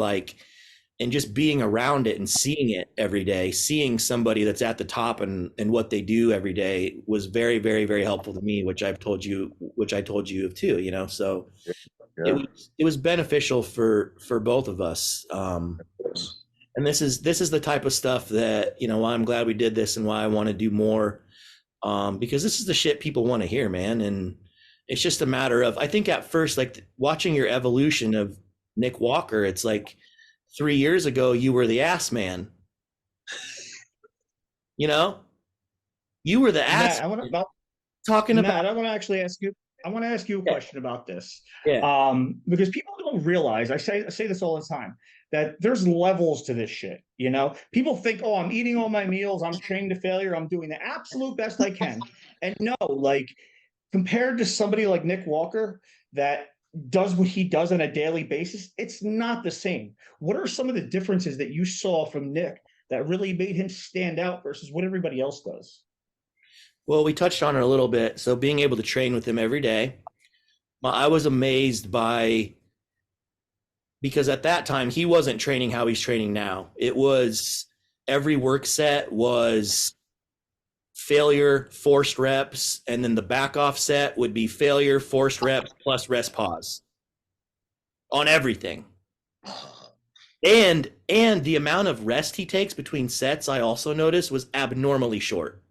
and just being around it and seeing it every day, seeing somebody that's at the top and what they do every day was very, very, very helpful to me, which I told you of too, so Yeah. it was beneficial for both of us. And this is the type of stuff that, why I'm glad we did this and why I want to do more. Because this is the shit people want to hear, man. And it's just a matter of, I think at first, like watching your evolution of Nick Walker, it's like 3 years ago, you were the ass man. You were the ass. Matt, I want to actually ask you. I want to ask you a question about this. Yeah. Because people don't realize, I say this all the time, that there's levels to this shit. People think, oh, I'm eating all my meals, I'm trained to failure, I'm doing the absolute best I can. And no, like compared to somebody like Nick Walker that does what he does on a daily basis, it's not the same. What are some of the differences that you saw from Nick that really made him stand out versus what everybody else does? Well, we touched on it a little bit. So being able to train with him every day, I was amazed because at that time he wasn't training how he's training now. It was every work set was failure, forced reps, and then the back off set would be failure, forced reps plus rest pause on everything. And the amount of rest he takes between sets, I also noticed, was abnormally short.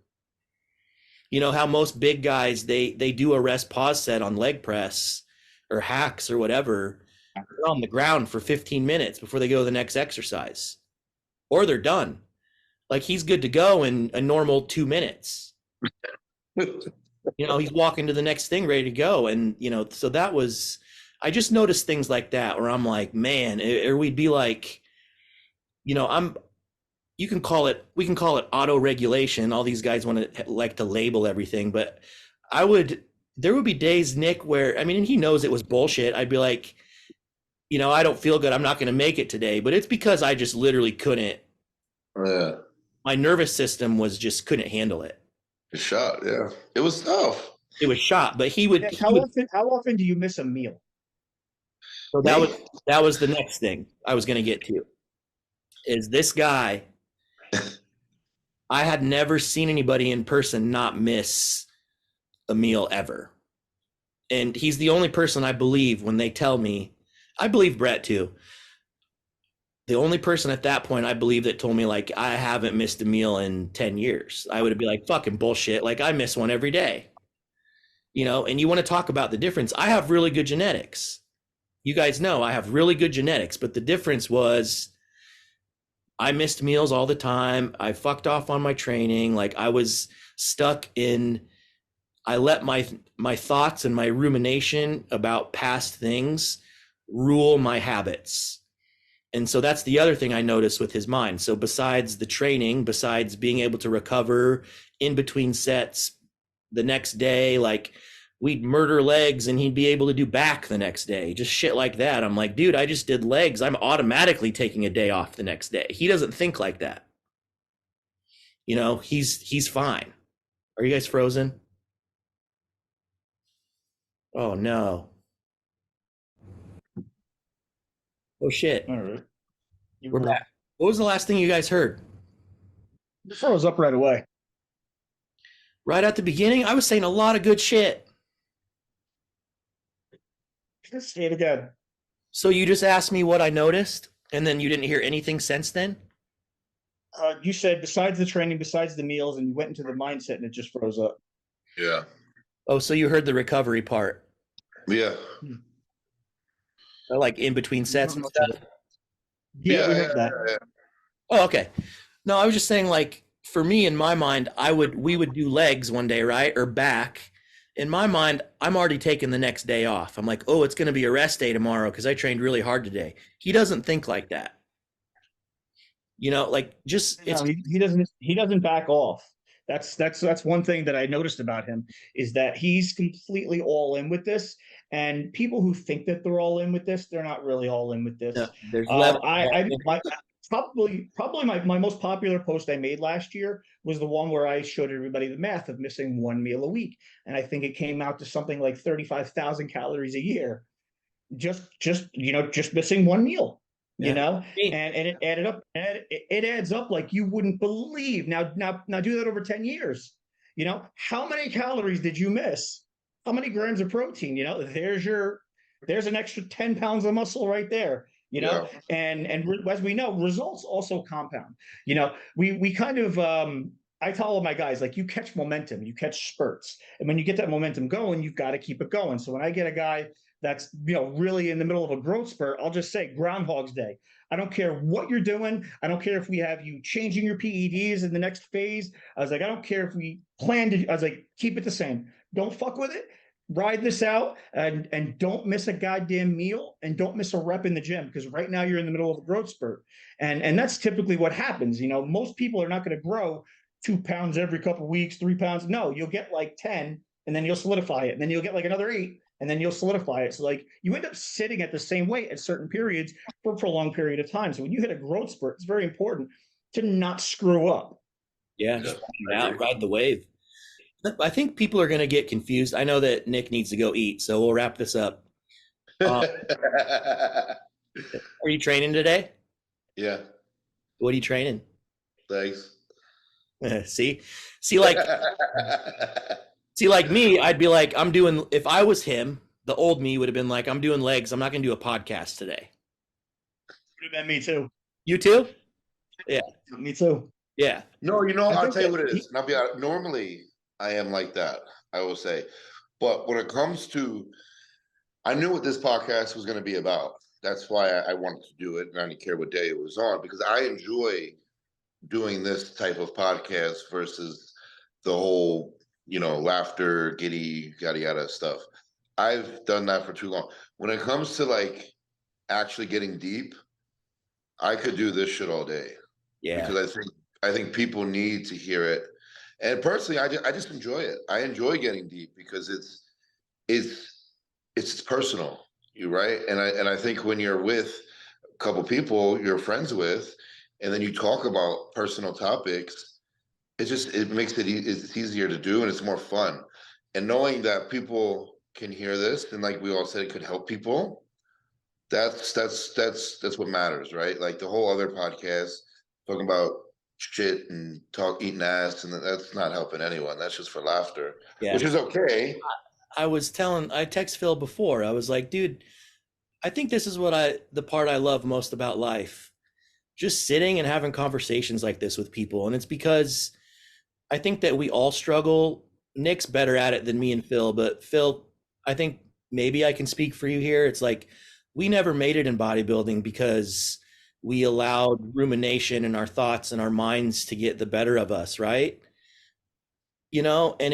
How most big guys, they do a rest pause set on leg press or hacks or whatever. They're on the ground for 15 minutes before they go to the next exercise, or they're done. Like he's good to go in a normal 2 minutes. He's walking to the next thing ready to go. And, so that was, I just noticed things like that where I'm like, man, or we'd be like, we can call it auto regulation. All these guys want to like to label everything, but there would be days, Nick, where, and he knows it was bullshit. I'd be like, I don't feel good. I'm not going to make it today, but it's because I just literally couldn't. Yeah. My nervous system couldn't handle it. It's shot. Yeah. It was tough. It was shot, but he would. How often do you miss a meal? So that was the next thing I was going to get to. Is this guy? I had never seen anybody in person not miss a meal ever, and he's the only person I believe when they tell me. I believe Brett too. The only person at that point I believe that told me like I haven't missed a meal in 10 years. I would be like, fucking bullshit. Like I miss one every day. And you want to talk about the difference. I have really good genetics. You guys know I have really good genetics, but the difference was I missed meals all the time. I fucked off on my training. Like I was stuck in I let my thoughts and my rumination about past things rule my habits. And so that's the other thing I noticed with his mind. So besides the training, besides being able to recover in between sets the next day, like we'd murder legs and he'd be able to do back the next day, just shit like that. I'm like, dude, I just did legs. I'm automatically taking a day off the next day. He doesn't think like that. You know, he's fine. Are you guys frozen? Oh no. Oh shit. All right. We're back. What was the last thing you guys heard? You froze up right away. Right at the beginning, I was saying a lot of good shit. Just say it again. So you just asked me what I noticed, and then you didn't hear anything since then? You said besides the training, besides the meals, and you went into the mindset and it just froze up. Yeah. Oh, so you heard the recovery part. Yeah. Like in between sets and stuff? Yeah, we heard that. Yeah. Oh, okay. No, I was just saying, like, for me, in my mind, we would do legs one day, right? Or back. In my mind, I'm already taking the next day off. I'm like, oh, it's going to be a rest day tomorrow because I trained really hard today. He doesn't think like that. You know, like just it's No, he doesn't back off. That's one thing that I noticed about him is that he's completely all in with this. And people who think that they're all in with this, they're not really all in with this. there's level. Probably my most popular post I made last year was the one where I showed everybody the math of missing one meal a week, and I think it came out to something like 35,000 calories a year, just missing one meal. Yeah. You know, and it added up. It adds up like you wouldn't believe. Now do that over 10 years. You know, how many calories did you miss? How many grams of protein? You know, there's an extra 10 pounds of muscle right there. You know, Yeah. and as we know, results also compound. You know, we kind of I tell all my guys, like, you catch momentum, you catch spurts, and when you get that momentum going, you've got to keep it going. So when I get a guy that's, you know, really in the middle of a growth spurt, I'll just say Groundhog's Day. I don't care what you're doing. I don't care if we have you changing your PEDs in the next phase. I was like, I don't care if we plan to. I was like, keep it the same. Don't fuck with it. Ride this out and don't miss a goddamn meal and don't miss a rep in the gym, because right now you're in the middle of a growth spurt, and that's typically what happens. You know, most people are not going to grow 2 pounds every couple of weeks, 3 pounds. No, you'll get like 10, and then you'll solidify it, and then you'll get like another 8, and then you'll solidify it. So like you end up sitting at the same weight at certain periods for a prolonged period of time. So when you hit a growth spurt, it's very important to not screw up. Yeah, just ride the wave. I think people are going to get confused. I know that Nick needs to go eat, so we'll wrap this up. Are you training today? Yeah. What are you training? Thanks. See, like me, I'd be like, if I was him, the old me would have been like, I'm doing legs. I'm not going to do a podcast today. Would have been me too. You too? Yeah. Me too. Yeah. No, you know, I I'll think tell you that what it is. And I'll be honest, normally I am like that, I will say. But when it comes to, I knew what this podcast was going to be about. That's why I wanted to do it, and I didn't care what day it was on, because I enjoy doing this type of podcast versus the whole, you know, laughter, giddy, yada yada stuff. I've done that for too long. When it comes to like actually getting deep, I could do this shit all day. Yeah. Because I think people need to hear it. And personally, I just enjoy it. I enjoy getting deep because it's personal, you right? And I think when you're with a couple people you're friends with, and then you talk about personal topics, it makes it's easier to do, and it's more fun. And knowing that people can hear this, and like we all said, it could help people. That's what matters, right? Like the whole other podcast talking about shit and eating ass, and that's not helping anyone. That's just for laughter, Yeah. which is okay. I text Phil before. I was like, dude, I think this is the part I love most about life. Just sitting and having conversations like this with people. And it's because I think that we all struggle. Nick's better at it than me and Phil, but Phil, I think maybe I can speak for you here. It's like, we never made it in bodybuilding because we allowed rumination and our thoughts and our minds to get the better of us, right? You know, and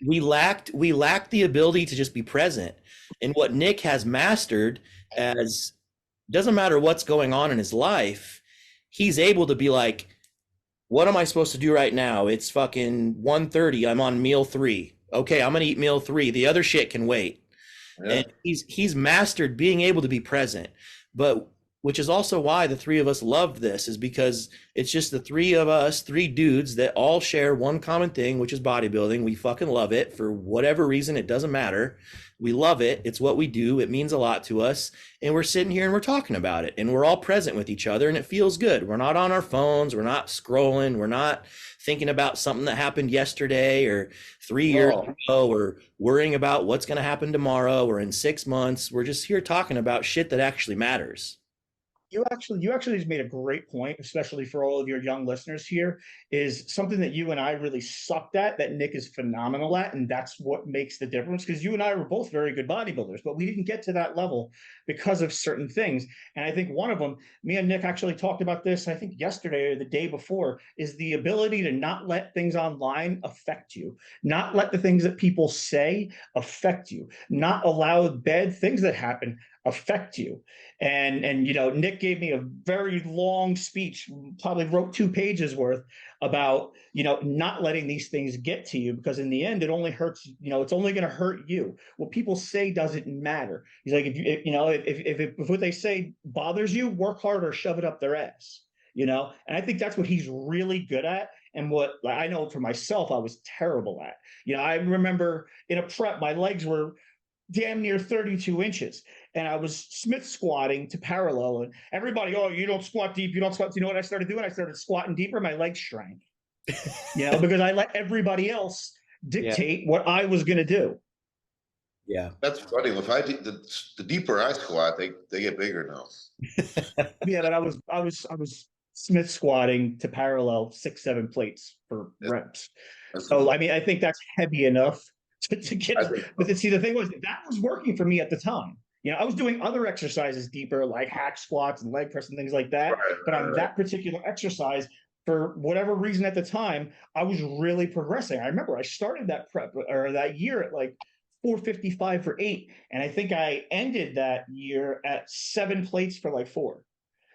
we lacked the ability to just be present. And what Nick has mastered, as doesn't matter what's going on in his life, he's able to be like, what am I supposed to do right now? It's fucking 1:30. I'm on meal 3. Okay, I'm gonna eat meal 3. The other shit can wait. Yeah. And he's mastered being able to be present. But which is also why the three of us love this, is because it's just the three of us, three dudes that all share one common thing, which is bodybuilding. We fucking love it for whatever reason. It doesn't matter. We love it. It's what we do. It means a lot to us. And we're sitting here and we're talking about it, and we're all present with each other, and it feels good. We're not on our phones. We're not scrolling. We're not thinking about something that happened yesterday or 3 years ago, or worrying about what's going to happen tomorrow or in 6 months. We're just here talking about shit that actually matters. You actually just made a great point, especially for all of your young listeners here, is something that you and I really sucked at that Nick is phenomenal at, and that's what makes the difference. Because you and I were both very good bodybuilders, but we didn't get to that level because of certain things. And I think one of them, me and Nick actually talked about this, I think yesterday or the day before, is the ability to not let things online affect you, not let the things that people say affect you, not allow bad things that happen affect you. And you know, Nick gave me a very long speech, probably wrote 2 pages worth, about, you know, not letting these things get to you, because in the end it only hurts, you know, it's only going to hurt you. What people say doesn't matter. He's like, if what they say bothers you, work hard or shove it up their ass, you know. And I think that's what he's really good at, and what I know for myself I was terrible at. You know, I remember in a prep my legs were damn near 32 inches, and I was Smith squatting to parallel, and everybody, oh, you don't squat deep, you don't squat. You know what I started doing? I started squatting deeper. My legs shrank, you know, because I let everybody else dictate what I was going to do. Yeah, That's funny. If the deeper I squat, they get bigger now. Yeah, but I was Smith squatting to parallel 6-7 plates for reps. So I mean, I think that's heavy enough to get. But see, the thing was, that was working for me at the time. You know, I was doing other exercises deeper, like hack squats and leg press and things like that. But on that particular exercise, for whatever reason at the time, I was really progressing. I remember I started that prep or that year at like 455 for 8, and I think I ended that year at 7 plates for like 4.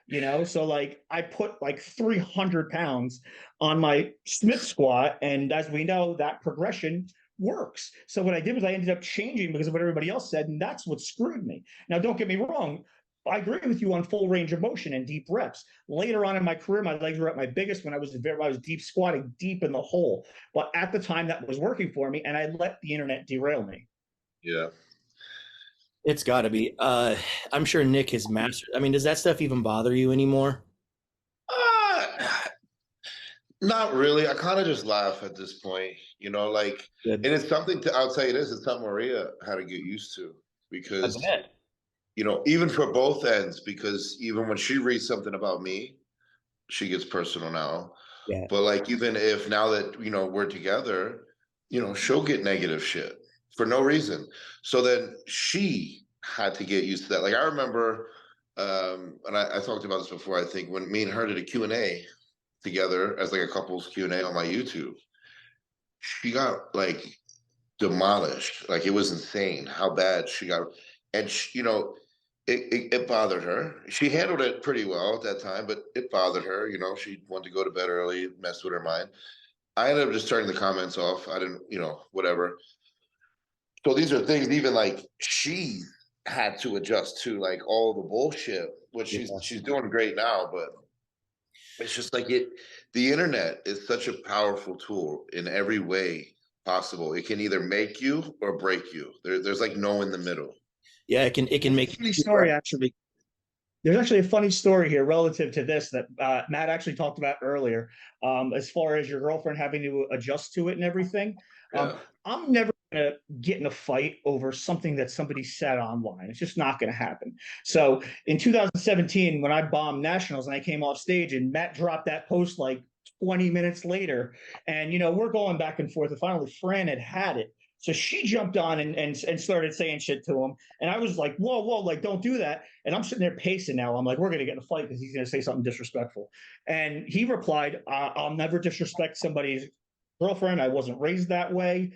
You know, so like I put like 300 pounds on my Smith squat, and as we know, that progression works. So what I did was I ended up changing because of what everybody else said, and that's what screwed me. Now, don't get me wrong, I agree with you on full range of motion and deep reps. Later on in my career, my legs were at my biggest when I was deep squatting deep in the hole. But at the time, that was working for me, and I let the internet derail me. Yeah. it's got to be. I'm sure Nick has mastered. I mean, does that stuff even bother you anymore? Not really. I kind of just laugh at this point, you know, like, Good. and it's something I'll tell you this, it's something Maria had to get used to, because, you know, even for both ends, because even when she reads something about me, she gets personal now. Yeah. But like, even if now that, you know, we're together, you know, she'll get negative shit for no reason. So then she had to get used to that. Like, I remember, and I talked about this before, I think, when me and her did a Q&A together as like a couples Q&A on my YouTube, she got like demolished. Like, it was insane how bad she got. And she, you know, it bothered her. She handled it pretty well at that time, but it bothered her. You know, she wanted to go to bed early, messed with her mind. I ended up just turning the comments off. I didn't, you know, whatever. So these are things even like she had to adjust to, like all the bullshit, which she's doing great now, but it's just like the internet is such a powerful tool in every way possible. It can either make you or break you. There's like no in the middle. Yeah, it can make. Funny story, actually. There's actually a funny story here relative to this that Matt actually talked about earlier, as far as your girlfriend having to adjust to it and everything. Yeah. I'm never going to get in a fight over something that somebody said online. It's just not going to happen. So in 2017, when I bombed nationals and I came off stage, and Matt dropped that post like 20 minutes later, and, you know, we're going back and forth, and finally Fran had it. So she jumped on and started saying shit to him. And I was like, whoa, like, don't do that. And I'm sitting there pacing now. I'm like, we're going to get in a fight because he's going to say something disrespectful. And he replied, I'll never disrespect somebody's girlfriend. I wasn't raised that way.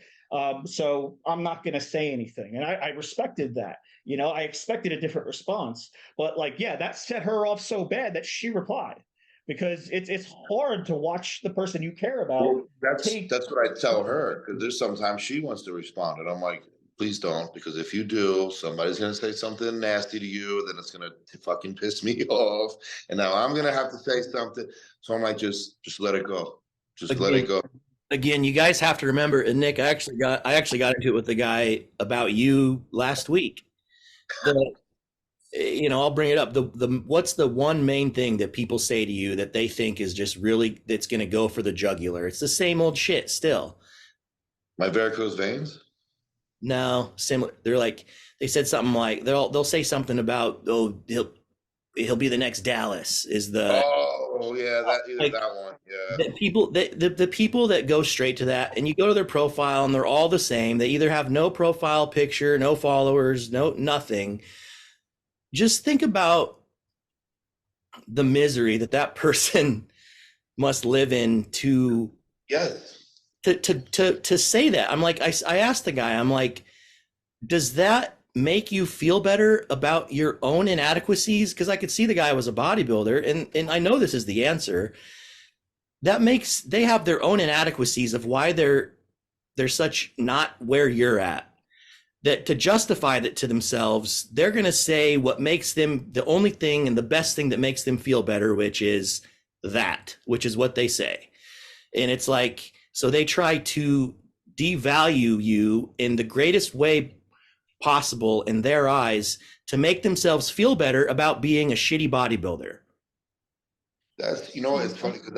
So I'm not going to say anything. And I respected that. I expected a different response, but like, yeah, that set her off so bad that she replied, because it's hard to watch the person you care about Well, take. that's what I tell her, because there's sometimes she wants to respond, and I'm like, please don't, because if you do, somebody's gonna say something nasty to you, then it's gonna fucking piss me off, and now I'm gonna have to say something. So I'm like, just let it go, just let it go. Again, you guys have to remember, and Nick, I actually got into it with the guy about you last week. I'll bring it up. The what's the one main thing that people say to you that they think is just really that's going to go for the jugular? It's the same old shit still. My varicose veins. No, similar. They're like they said something like they'll say something about he'll be the next Dallas is the Oh yeah, like that one. Yeah. the people that go straight to that, and you go to their profile and they're all the same. They either have no profile picture, no followers, no nothing. Just think about the misery that person must live in to Yes. to say that. I'm like, I asked the guy, I'm like, does that make you feel better about your own inadequacies? Because I could see the guy was a bodybuilder, and I know this is the answer. They have their own inadequacies of why they're such not where you're at. That to justify that to themselves, they're going to say what makes them the only thing and the best thing that makes them feel better, which is what they say. And it's like, so they try to devalue you in the greatest way possible in their eyes to make themselves feel better about being a shitty bodybuilder. That's it's funny because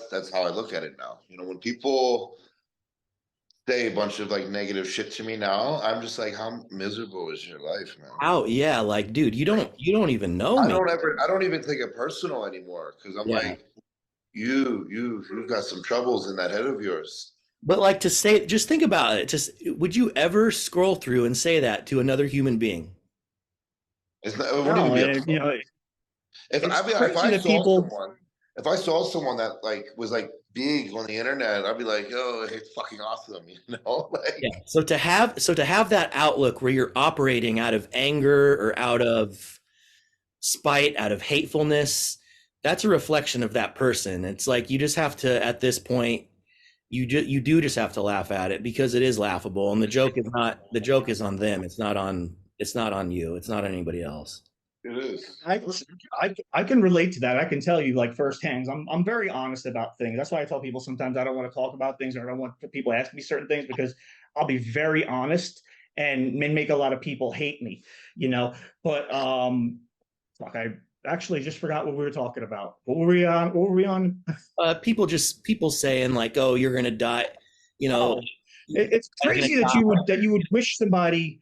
that's how I look at it now. When people say a bunch of like negative shit to me now, I'm just like, how miserable is your life, man? Oh yeah, like dude, you don't even know me. I don't even take it personal anymore, because I'm like, you've got some troubles in that head of yours. But like to say, just think about it. Just would you ever scroll through and say that to another human being? It wouldn't even be a if I saw someone that like was like big on the internet, I'd be like, oh, it's fucking awesome, like. Yeah. So to have that outlook where you're operating out of anger or out of spite, out of hatefulness, that's a reflection of that person. It's like you just have to, at this point, you do just have to laugh at it, because it is laughable, and the joke is on them. It's not on you. It's not on anybody else. It is. I can relate to that. I can tell you like firsthand. I'm very honest about things. That's why I tell people sometimes I don't want to talk about things, or I don't want people to ask me certain things, because I'll be very honest and make a lot of people hate me, But fuck, I actually just forgot what we were talking about. What were we on? People saying like, oh, you're gonna die. It's crazy that you would wish somebody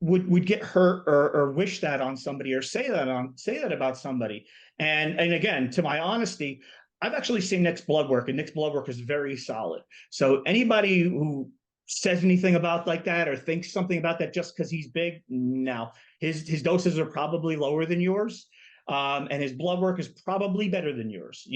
would get hurt or wish that on somebody, or say that about somebody. And again, to my honesty, I've actually seen Nick's blood work, and Nick's blood work is very solid. So anybody who says anything about like that or thinks something about that just because he's big, no, his doses are probably lower than yours. And his blood work is probably better than yours,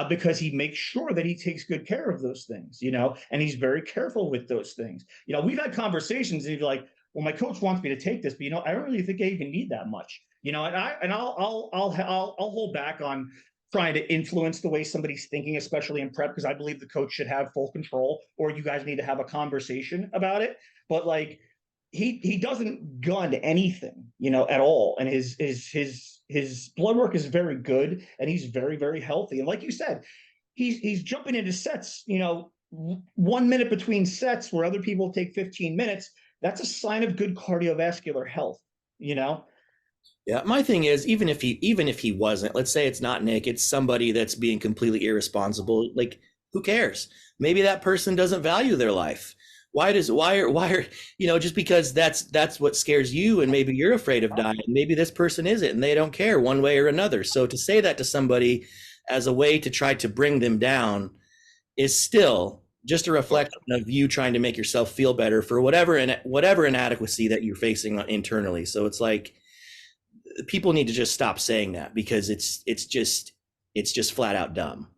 because he makes sure that he takes good care of those things, and he's very careful with those things. We've had conversations, and he's like, well, my coach wants me to take this, but I don't really think I even need that much, and I'll hold back on trying to influence the way somebody's thinking, especially in prep, because I believe the coach should have full control, or you guys need to have a conversation about it. But like, he doesn't gun anything, at all, and his blood work is very good, and he's very, very healthy. And like you said, he's jumping into sets, 1 minute between sets where other people take 15 minutes. That's a sign of good cardiovascular health, Yeah, my thing is, even if he wasn't, let's say it's not Nick, it's somebody that's being completely irresponsible. Like, who cares? Maybe that person doesn't value their life. Why are just because that's what scares you, and maybe you're afraid of dying. Maybe this person isn't, and they don't care one way or another. So to say that to somebody as a way to try to bring them down is still just a reflection of you trying to make yourself feel better for whatever inadequacy that you're facing internally. So it's like, people need to just stop saying that, because it's just flat out dumb.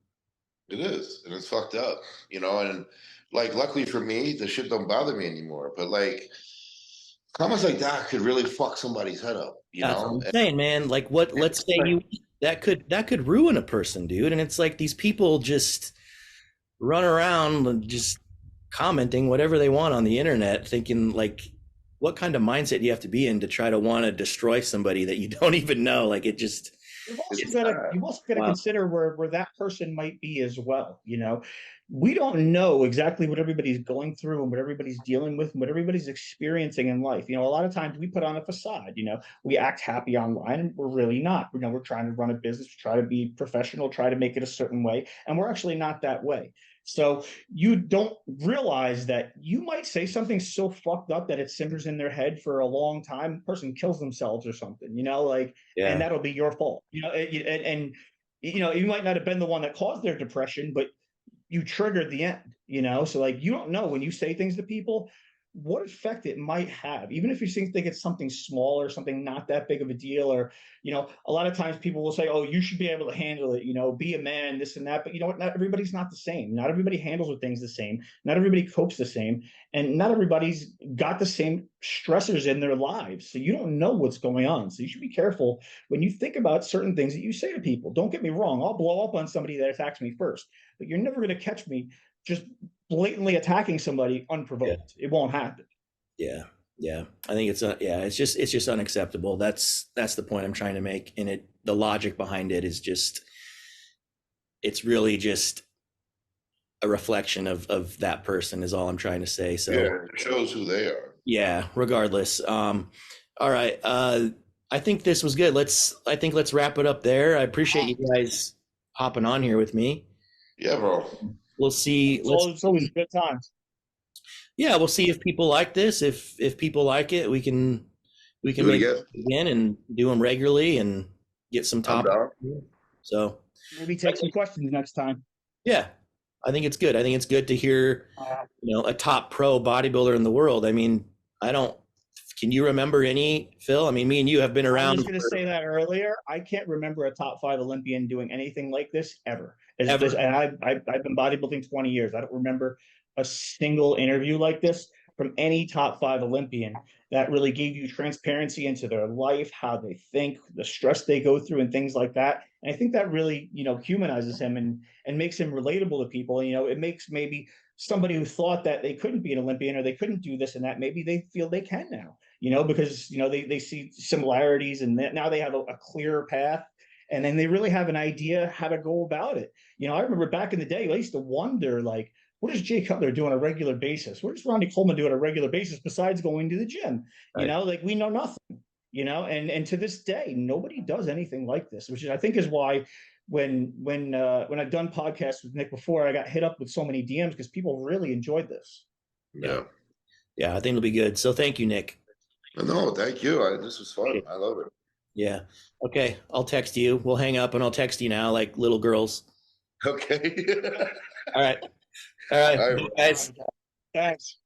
It is, and it's fucked up, and like, luckily for me, the shit don't bother me anymore. But like, comments like that could really fuck somebody's head up, you That's what know? I'm saying, man. Like, what? Let's say that could ruin a person, dude. And it's like these people just run around and just commenting whatever they want on the internet, thinking like, what kind of mindset do you have to be in to try to want to destroy somebody that you don't even know? Like, it just. You've also got to Wow. consider where that person might be as well. We don't know exactly what everybody's going through and what everybody's dealing with and what everybody's experiencing in life. A lot of times we put on a facade. We act happy online and we're really not. We're trying to run a business, try to be professional, try to make it a certain way, and we're actually not that way. So you don't realize that you might say something so fucked up that it simmers in their head for a long time. The person kills themselves or something, and that'll be your fault. And you might not have been the one that caused their depression, but you triggered the end. So like, you don't know when you say things to people what effect it might have, even if you think it's something small or something not that big of a deal. Or a lot of times people will say, oh, you should be able to handle it, be a man, this and that. But you know what, not everybody's not the same. Not everybody handles with things the same. Not everybody copes the same, and not everybody's got the same stressors in their lives. So you don't know what's going on. So you should be careful when you think about certain things that you say to people. Don't get me wrong, I'll blow up on somebody that attacks me first, but you're never going to catch me just blatantly attacking somebody unprovoked. It won't happen. Yeah. I think it's just unacceptable. That's the point I'm trying to make. And the logic behind it is just, it's really just a reflection of that person is all I'm trying to say. So it shows who they are. Yeah, regardless. All right. I think this was good. Let's wrap it up there. I appreciate you guys hopping on here with me. Yeah, bro. We'll see. It's always good times. Yeah, we'll see if people like this. If people like it, we can make it again and do them regularly and get some topics. So maybe take some questions next time. Yeah, I think it's good. I think it's good to hear, a top pro bodybuilder in the world. I mean, can you remember any, Phil? I mean, me and you have been around. I was going to say that earlier. I can't remember a top 5 Olympian doing anything like this ever. And I've been bodybuilding 20 years. I don't remember a single interview like this from any top 5 Olympian that really gave you transparency into their life, how they think, the stress they go through, and things like that. And I think that really, humanizes him and makes him relatable to people. It makes maybe somebody who thought that they couldn't be an Olympian or they couldn't do this and that, maybe they feel they can now, because, they see similarities and now they have a clearer path. And then they really have an idea how to go about it. I remember back in the day, I used to wonder, like, what does Jay Cutler do on a regular basis? What does Ronnie Coleman do on a regular basis besides going to the gym? Right. Like, we know nothing, and to this day, nobody does anything like this, which I think is why when I've done podcasts with Nick before, I got hit up with so many DMs because people really enjoyed this. Yeah, I think it'll be good. So thank you, Nick. No, thank you. This was fun. I love it. Yeah. Okay. I'll text you. We'll hang up and I'll text you now like little girls. Okay. All right. All right. Guys. Thanks.